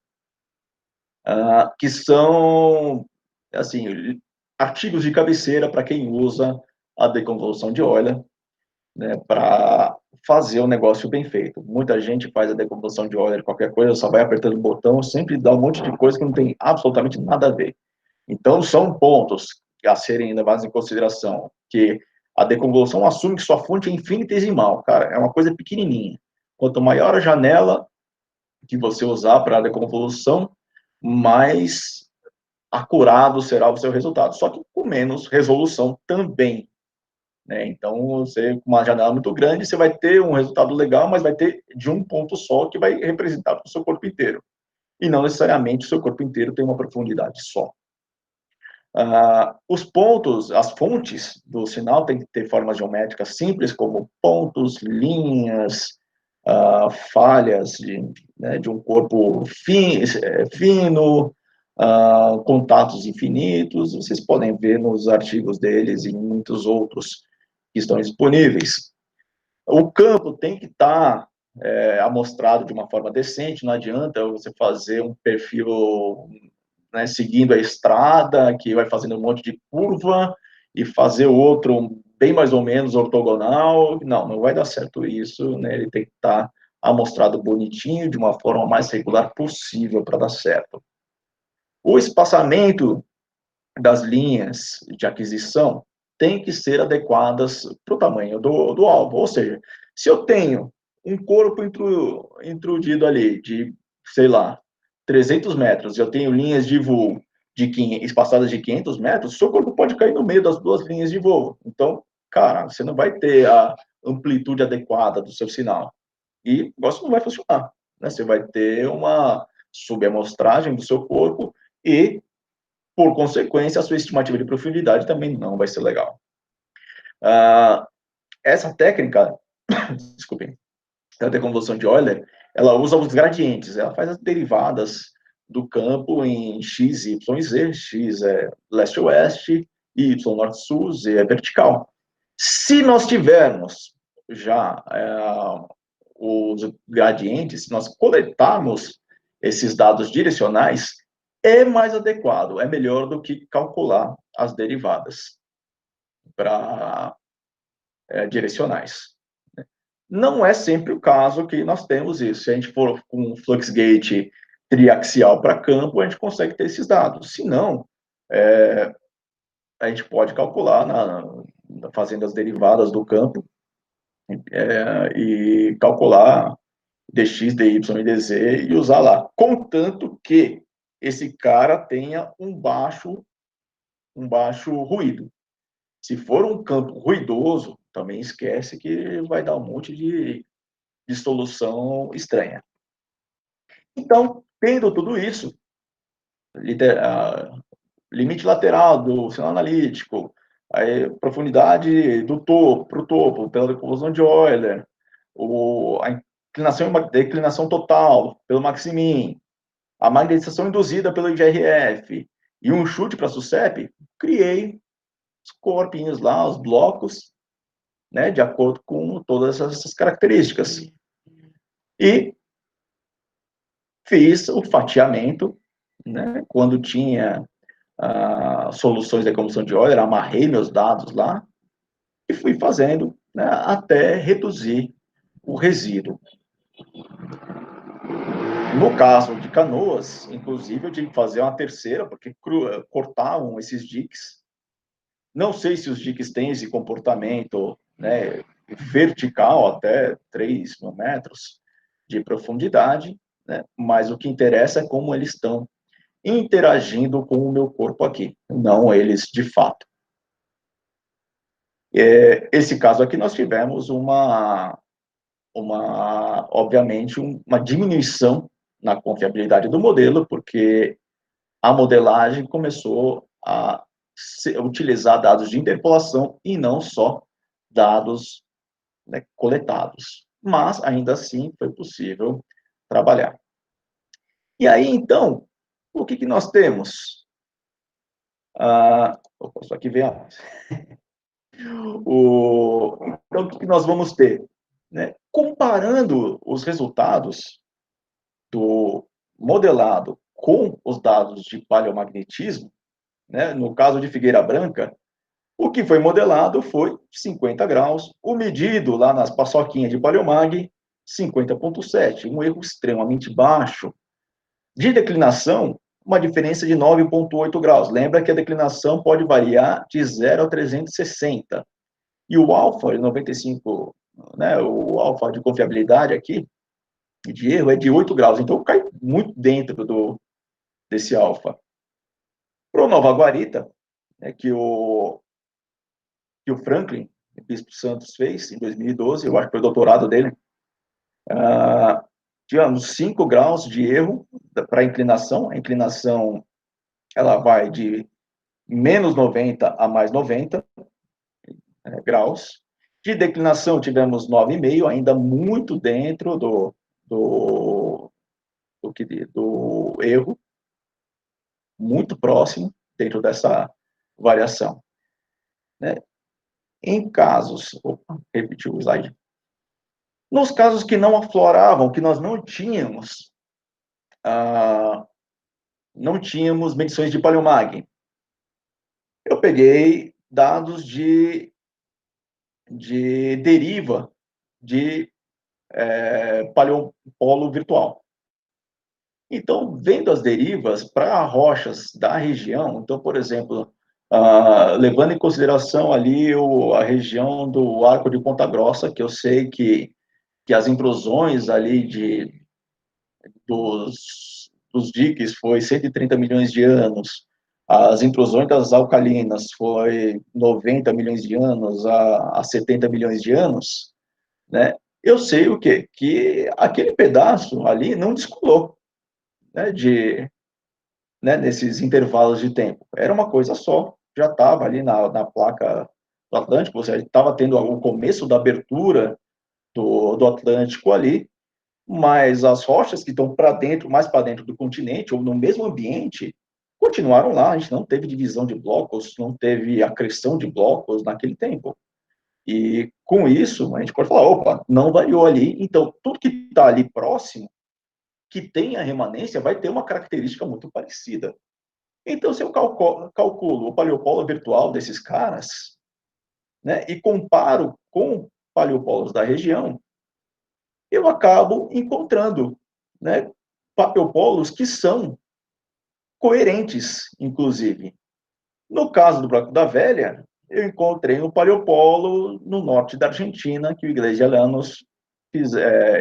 que são, assim, artigos de cabeceira para quem usa a deconvolução de Euler, né, para fazer o negócio bem feito. Muita gente faz a deconvolução de Euler, qualquer coisa, só vai apertando o botão, sempre dá um monte de coisa que não tem absolutamente nada a ver. Então, são pontos a serem levados em consideração, que a deconvolução assume que sua fonte é infinitesimal, cara, é uma coisa pequenininha. Quanto maior a janela que você usar para a deconvolução, mais acurado será o seu resultado, só que com menos resolução também, né? Então, você, com uma janela muito grande, você vai ter um resultado legal, mas vai ter de um ponto só que vai representar o seu corpo inteiro. E não necessariamente o seu corpo inteiro tem uma profundidade só. Os pontos, as fontes do sinal têm que ter formas geométricas simples, como pontos, linhas, falhas de um corpo fino, contatos infinitos. Vocês podem ver nos artigos deles e em muitos outros que estão disponíveis. O campo tem que estar amostrado de uma forma decente, não adianta você fazer um perfil, né, seguindo a estrada, que vai fazendo um monte de curva, e fazer outro bem mais ou menos ortogonal. Não vai dar certo isso, né? Ele tem que estar amostrado bonitinho, de uma forma mais regular possível para dar certo. O espaçamento das linhas de aquisição tem que ser adequadas para o tamanho do alvo. Ou seja, se eu tenho um corpo intrudido ali de, sei lá, 300 metros, eu tenho linhas de voo espaçadas de 500 metros, seu corpo pode cair no meio das duas linhas de voo. Então, cara, você não vai ter a amplitude adequada do seu sinal. E o negócio não vai funcionar. Né? Você vai ter uma subamostragem do seu corpo e, por consequência, a sua estimativa de profundidade também não vai ser legal. Essa técnica, desculpem, a deconvolução de Euler, ela usa os gradientes, ela faz as derivadas do campo em x, y e z. X é leste-oeste, y norte-sul, z é vertical. Se nós tivermos já os gradientes, se nós coletarmos esses dados direcionais, é mais adequado, é melhor do que calcular as derivadas para direcionais. Não é sempre o caso que nós temos isso. Se a gente for com um Fluxgate triaxial para campo, a gente consegue ter esses dados. Se não, a gente pode calcular fazendo as derivadas do campo e calcular dx, dy e dz e usar lá. Contanto que esse cara tenha um baixo ruído. Se for um campo ruidoso, também esquece que vai dar um monte de solução estranha. Então, tendo tudo isso, limite lateral do sinal analítico, a profundidade do topo para o topo, pela deconvolução de Euler, a declinação total pelo maximin, a magnetização induzida pelo IGRF e um chute para a SUSEP, criei os corpinhos lá, os blocos, né, de acordo com todas essas características. E fiz o fatiamento, né, quando tinha soluções de deconvolução de Euler, amarrei meus dados lá e fui fazendo, né, até reduzir o resíduo. No caso de Canoas, inclusive, eu tive que fazer uma terceira, porque cortavam esses diques. Não sei se os diques têm esse comportamento, né, vertical até 3 metros de profundidade, né, mas o que interessa é como eles estão interagindo com o meu corpo aqui, não eles de fato. Esse caso aqui nós tivemos obviamente, uma diminuição na confiabilidade do modelo, porque a modelagem começou a utilizar dados de interpolação e não só dados, né, coletados. Mas, ainda assim, foi possível trabalhar. E aí, então, o que nós temos? Isso aqui vem a... Então, o que nós vamos ter? Né? Comparando os resultados do modelado com os dados de paleomagnetismo, né? No caso de Figueira Branca, o que foi modelado foi 50 graus, o medido lá nas paçoquinhas de Paleomag, 50,7, um erro extremamente baixo. De declinação, uma diferença de 9,8 graus. Lembra que a declinação pode variar de 0 a 360. E o alfa, 95, né, o alfa de confiabilidade aqui, de erro, é de 8 graus. Então, cai muito dentro desse alfa. Para o Nova Guarita, que o Franklin, o Bispo Santos, fez em 2012, eu acho que foi o doutorado dele, tivemos 5 graus de erro para a inclinação. A inclinação ela vai de menos 90 a mais 90 graus. De declinação, tivemos 9,5, ainda muito dentro do erro, muito próximo dentro dessa variação. Né? Em casos, repetiu o slide, nos casos que não afloravam, que nós não tínhamos medições de paleomag, eu peguei dados de deriva de paleopolo virtual. Então, vendo as derivas para rochas da região, então, por exemplo, levando em consideração ali a região do Arco de Ponta Grossa, que eu sei que as intrusões ali dos diques foi 130 milhões de anos, as intrusões das alcalinas foi 90 milhões de anos a 70 milhões de anos, né? Eu sei o quê? Que aquele pedaço ali não descolou, né, nesses intervalos de tempo. Era uma coisa só, já estava ali na placa do Atlântico, você estava tendo o começo da abertura do Atlântico ali, mas as rochas que estão para dentro, mais para dentro do continente, ou no mesmo ambiente, continuaram lá. A gente não teve divisão de blocos, não teve acreção de blocos naquele tempo. E com isso, a gente pode falar, opa, não variou ali, então tudo que está ali próximo, que tem a remanência, vai ter uma característica muito parecida. Então, se eu calculo o paleopolo virtual desses caras, né, e comparo com paleopolos da região, eu acabo encontrando, né, paleopolos que são coerentes, inclusive. No caso do Bloco da Velha, eu encontrei um paleopolo no norte da Argentina, que o Iglesias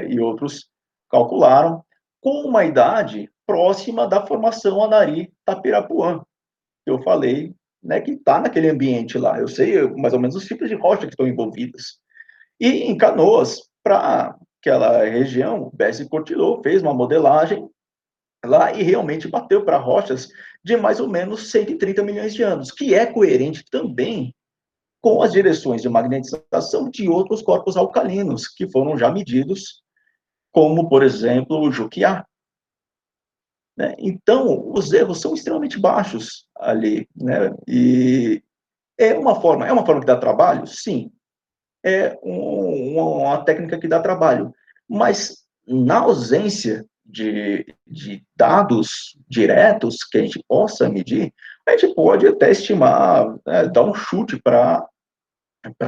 e outros calcularam, com uma idade próxima da formação Anari-Tapirapuã, que eu falei, né, que está naquele ambiente lá. Eu sei mais ou menos os tipos de rocha que estão envolvidas. E em Canoas, para aquela região, o BS Cortilô fez uma modelagem lá e realmente bateu para rochas de mais ou menos 130 milhões de anos, que é coerente também com as direções de magnetização de outros corpos alcalinos, que foram já medidos, como, por exemplo, o Juquiá. Né? Então, os erros são extremamente baixos ali. Né? E é uma forma que dá trabalho? Sim. É uma técnica que dá trabalho. Mas, na ausência de dados diretos que a gente possa medir, a gente pode até estimar, né, dar um chute para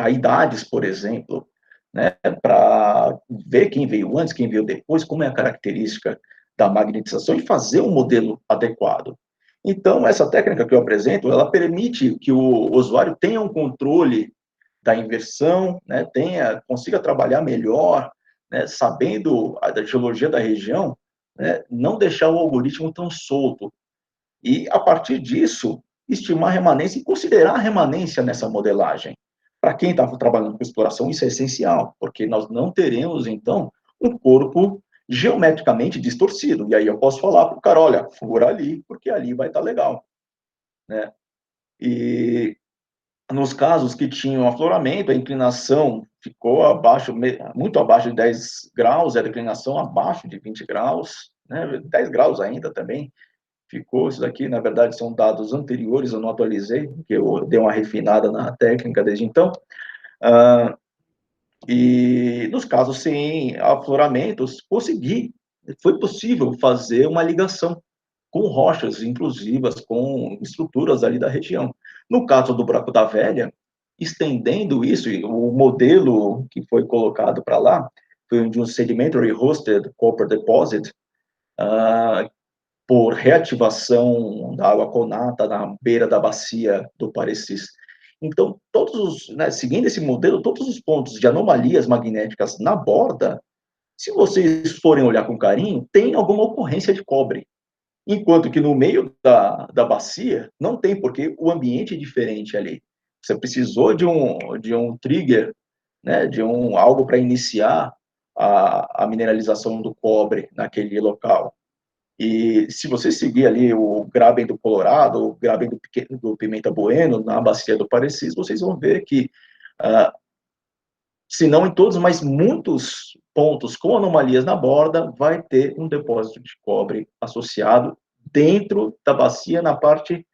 idades, por exemplo, né, para ver quem veio antes, quem veio depois, como é a característica da magnetização e fazer um modelo adequado. Então, essa técnica que eu apresento, ela permite que o usuário tenha um controle da inversão, né, consiga trabalhar melhor, né, sabendo da geologia da região, né, não deixar o algoritmo tão solto. E, a partir disso, estimar a remanência e considerar a remanência nessa modelagem. Para quem está trabalhando com exploração, isso é essencial, porque nós não teremos, então, um corpo geometricamente distorcido. E aí eu posso falar para o cara, olha, fura ali, porque ali vai estar legal. Né? E nos casos que tinham afloramento, a inclinação ficou muito abaixo de 10 graus, a declinação abaixo de 20 graus, né? 10 graus ainda também ficou. Isso daqui, na verdade, são dados anteriores, eu não atualizei, porque eu dei uma refinada na técnica desde então. E nos casos sem afloramentos, foi possível fazer uma ligação com rochas inclusivas, com estruturas ali da região. No caso do Buraco da Velha, estendendo isso, o modelo que foi colocado para lá foi de um Sedimentary Hosted Copper Deposit, por reativação da água conata na beira da bacia do Parecis. Então, seguindo esse modelo, todos os pontos de anomalias magnéticas na borda, se vocês forem olhar com carinho, tem alguma ocorrência de cobre. Enquanto que no meio da bacia não tem, porque o ambiente é diferente ali. Você precisou de um trigger, né, algo para iniciar a mineralização do cobre naquele local. E se você seguir ali o Graben do Colorado, o Graben do Pimenta Bueno, na bacia do Parecis, vocês vão ver que, se não em todos, mas muitos pontos com anomalias na borda, vai ter um depósito de cobre associado dentro da bacia, na parte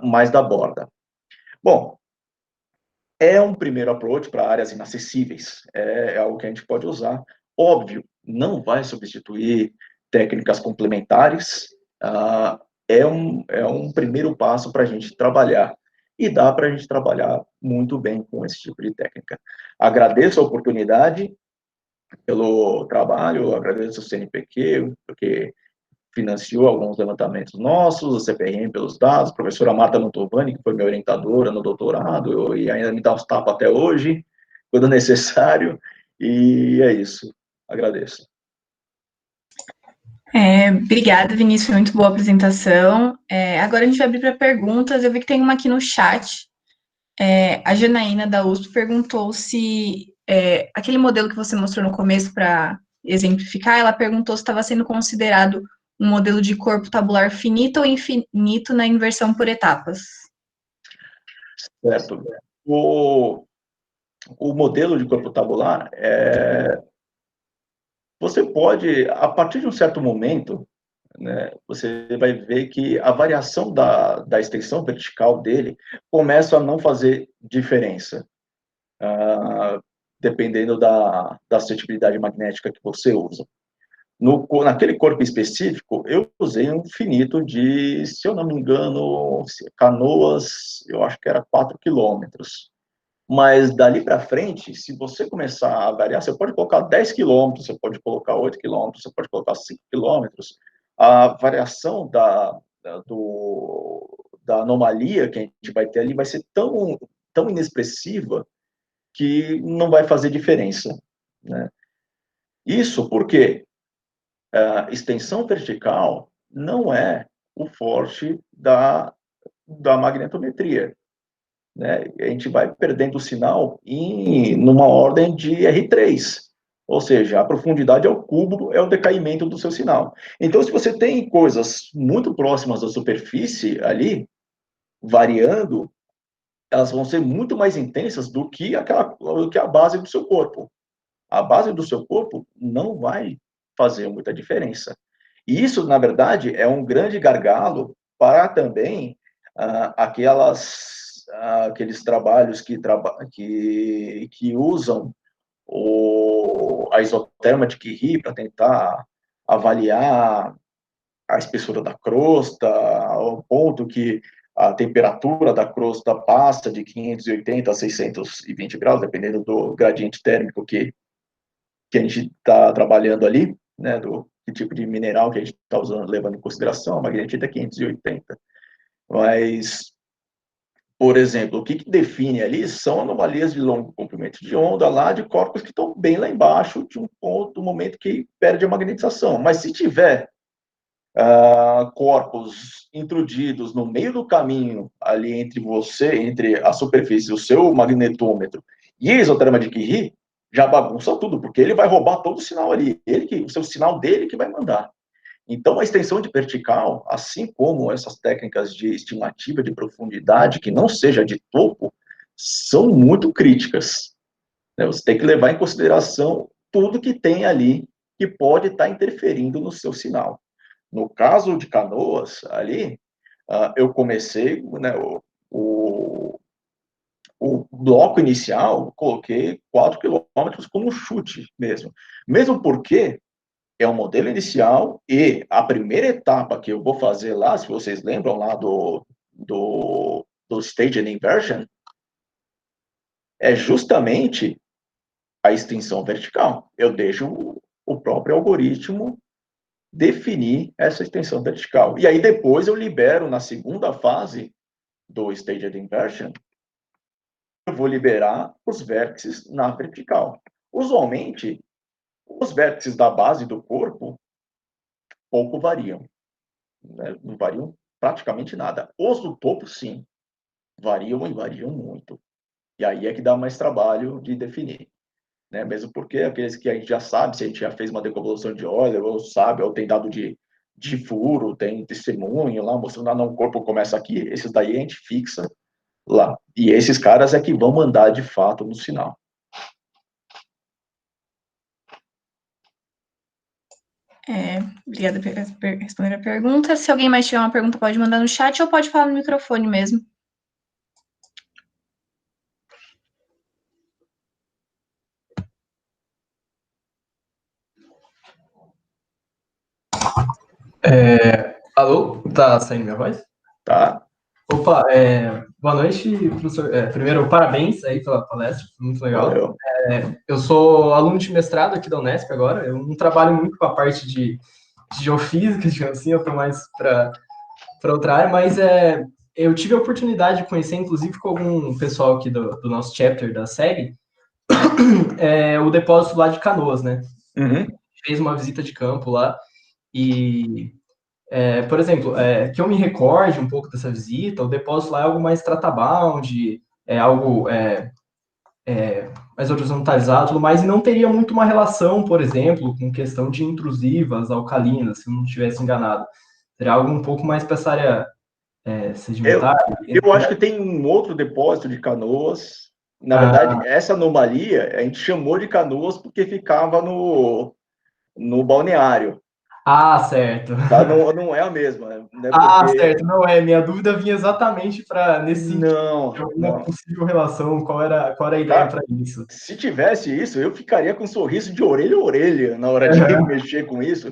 mais da borda. Bom, é um primeiro approach para áreas inacessíveis, é algo que a gente pode usar. Óbvio, não vai substituir técnicas complementares, é um primeiro passo para a gente trabalhar, e dá para a gente trabalhar muito bem com esse tipo de técnica. Agradeço a oportunidade pelo trabalho, agradeço o CNPq, porque financiou alguns levantamentos nossos, a CPM pelos dados, a professora Marta Mantovani, que foi minha orientadora no doutorado, e ainda me dá os tapas até hoje, quando necessário, e é isso. Agradeço. Obrigada, Vinícius, muito boa apresentação. Agora a gente vai abrir para perguntas. Eu vi que tem uma aqui no chat. A Janaína da USP perguntou se aquele modelo que você mostrou no começo para exemplificar, ela perguntou se estava sendo considerado um modelo de corpo tabular finito ou infinito na inversão por etapas. Certo. O modelo de corpo tabular, você pode, a partir de um certo momento, né, você vai ver que a variação da extensão vertical dele começa a não fazer diferença, dependendo da suscetibilidade magnética que você usa. Naquele corpo específico, eu usei um finito de, se eu não me engano, Canoas, eu acho que era 4 quilômetros. Mas dali para frente, se você começar a variar, você pode colocar 10 quilômetros, você pode colocar 8 quilômetros, você pode colocar 5 quilômetros. A variação da anomalia que a gente vai ter ali vai ser tão inexpressiva que não vai fazer diferença, né? Isso porque a extensão vertical não é o forte da magnetometria, né? A gente vai perdendo o sinal numa ordem de R3, ou seja, a profundidade ao cubo é o decaimento do seu sinal. Então, se você tem coisas muito próximas da superfície ali, variando, elas vão ser muito mais intensas do que a base do seu corpo. A base do seu corpo não vai fazer muita diferença. E isso, na verdade, é um grande gargalo para também aqueles trabalhos que usam a isoterma de Curie para tentar avaliar a espessura da crosta, ao ponto que a temperatura da crosta passa de 580 a 620 graus, dependendo do gradiente térmico que a gente está trabalhando ali, né, do que tipo de mineral que a gente está usando, levando em consideração, a magnetita é 580. Mas, por exemplo, o que define ali são anomalias de longo comprimento de onda lá de corpos que estão bem lá embaixo de um ponto, do momento que perde a magnetização. Mas se tiver corpos intrudidos no meio do caminho, ali entre a superfície, o seu magnetômetro e a isoterma de Curie, já bagunça tudo, porque ele vai roubar todo o sinal ali, o seu sinal dele que vai mandar. Então, a extensão de vertical, assim como essas técnicas de estimativa de profundidade, que não seja de topo, são muito críticas, né? Você tem que levar em consideração tudo que tem ali que pode estar interferindo no seu sinal. No caso de Canoas, ali, eu comecei, né, o bloco inicial, coloquei 4 quilômetros como chute mesmo. Mesmo porque é um modelo inicial e a primeira etapa que eu vou fazer lá, se vocês lembram lá do Staged Inversion, é justamente a extensão vertical. Eu deixo o próprio algoritmo definir essa extensão vertical. E aí depois eu libero na segunda fase do Staged Inversion, eu vou liberar os vértices na vertical. Usualmente, os vértices da base do corpo pouco variam, né? Não variam praticamente nada. Os do topo, sim, variam e variam muito. E aí é que dá mais trabalho de definir, né? Mesmo porque aqueles que a gente já sabe, se a gente já fez uma deconvolução de Euler, ou sabe, ou tem dado de de furo, tem testemunho lá mostrando, não, o corpo começa aqui, esses daí a gente fixa lá. E esses caras é que vão mandar de fato no sinal. Obrigada por responder a pergunta. Se alguém mais tiver uma pergunta, pode mandar no chat ou pode falar no microfone mesmo. Alô? Tá saindo minha voz? Tá? Opa, boa noite, professor. Primeiro, parabéns aí pela palestra, foi muito legal. Valeu. Eu sou aluno de mestrado aqui da Unesp agora, eu não trabalho muito com a parte de geofísica, digamos assim, eu tô mais para outra área, mas eu tive a oportunidade de conhecer, inclusive com algum pessoal aqui do nosso chapter da SEG, o depósito lá de Canoas, né? Uhum. Fez uma visita de campo lá e por exemplo, que eu me recorde um pouco dessa visita, o depósito lá é algo mais tratabound, é algo mais horizontalizado, tudo mais, e não teria muito uma relação, por exemplo, com questão de intrusivas, alcalinas, se eu não estivesse enganado. Seria algo um pouco mais para essa área sedimentar. Eu acho que tem um outro depósito de Canoas. Na verdade, essa anomalia a gente chamou de Canoas porque ficava no balneário. Ah, certo. Tá? Não, não é a mesma, né? Ah, Porque certo. Não é, minha dúvida vinha exatamente para nesse sentido, de não, alguma não. possível relação, qual era a ideia Cara, para isso? se tivesse isso, eu ficaria com um sorriso de orelha a orelha na hora de mexer com isso,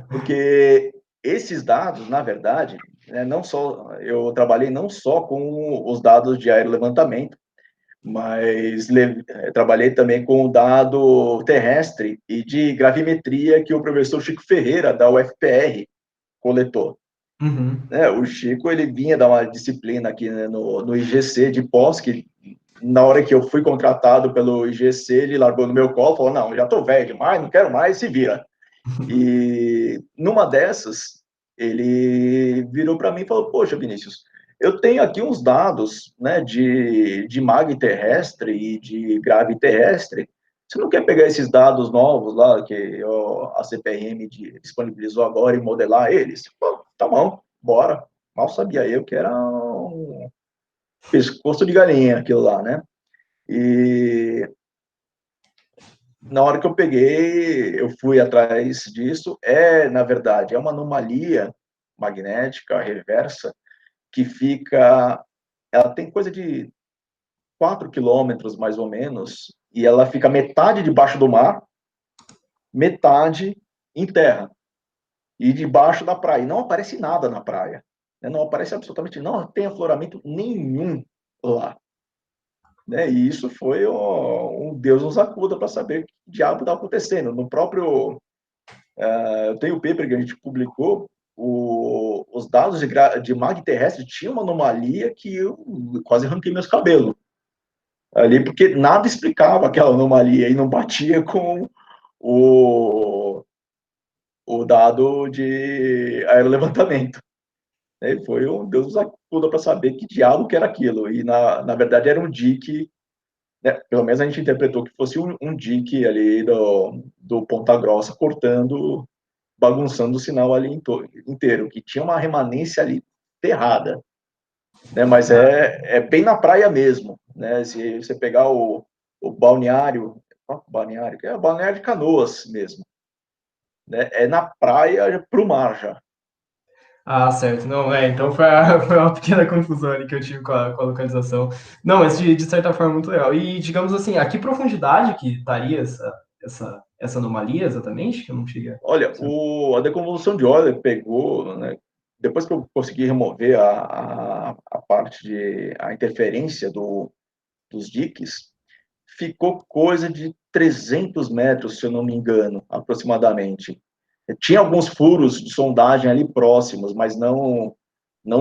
porque esses dados, na verdade, né, não só eu trabalhei não só com os dados de aerolevantamento, mas trabalhei também com o dado terrestre e de gravimetria que o professor Chico Ferreira, da UFPR, coletou. Uhum. O Chico, ele vinha dar uma disciplina aqui, né, no IGC de pós, que na hora que eu fui contratado pelo IGC, ele largou no meu colo e falou, não, já estou velho demais, não quero mais, se vira. E numa dessas, ele virou para mim e falou, poxa, Vinícius, eu tenho aqui uns dados, né, de mag terrestre e de grave terrestre, você não quer pegar esses dados novos lá que a CPRM disponibilizou agora e modelar eles? Pô, tá bom, bora. Mal sabia eu que era um pescoço de galinha aquilo lá, né? E na hora que eu peguei, eu fui atrás disso. Na verdade, é uma anomalia magnética reversa que fica. Ela tem coisa de 4 quilômetros, mais ou menos, e ela fica metade debaixo do mar, metade em terra, e debaixo da praia. E não aparece nada na praia. Não aparece absolutamente, não tem afloramento nenhum lá. E isso foi um Deus nos acuda para saber o que diabo está acontecendo. No próprio eu tenho o paper que a gente publicou, os dados de mag terrestre tinham uma anomalia que eu quase arranquei meus cabelos ali, porque nada explicava aquela anomalia e não batia com o, o dado de aerolevantamento. E foi um Deus nos acuda para saber que diabo que era aquilo. E, na verdade, era um dique, né? Pelo menos a gente interpretou que fosse um dique ali do Ponta Grossa, cortando, bagunçando o sinal ali inteiro, que tinha uma remanência ali ferrada, né? Mas é bem na praia mesmo, né? Se você pegar o balneário, que é o balneário de Canoas mesmo, né? É na praia para o mar já. Ah, certo. Não, então foi, foi uma pequena confusão ali que eu tive com a localização. Não, mas de certa forma muito legal. E, digamos assim, a que profundidade que estaria essa anomalia exatamente? Que eu não cheguei a... Olha, a deconvolução de óleo pegou, né? Depois que eu consegui remover a parte de a interferência dos diques, ficou coisa de 300 metros, se eu não me engano, aproximadamente. Tinha alguns furos de sondagem ali próximos, mas não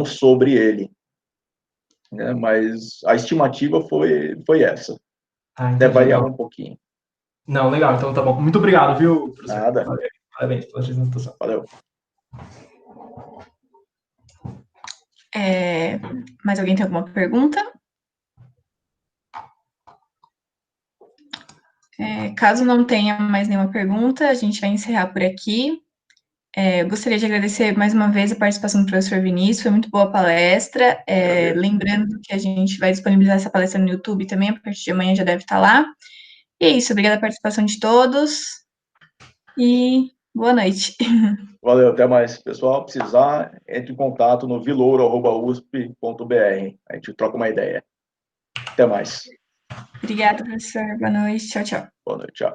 sobre ele, né? Mas a estimativa foi essa. Ah, Deve entendi. variar Não. um pouquinho. Não, legal. Então tá bom. Muito obrigado, viu, professor? Nada. Parabéns pela apresentação. Valeu. Mais alguém tem alguma pergunta? Caso não tenha mais nenhuma pergunta, a gente vai encerrar por aqui. Eu gostaria de agradecer mais uma vez a participação do professor Vinícius, foi muito boa a palestra. Lembrando que a gente vai disponibilizar essa palestra no YouTube também, a partir de amanhã já deve estar lá. E é isso, obrigada pela participação de todos e boa noite. Valeu, até mais. Pessoal, precisar, entre em contato no vilouro@usp.br. A gente troca uma ideia. Até mais. Obrigada, professor. Boa noite. Tchau, tchau. Boa noite, tchau.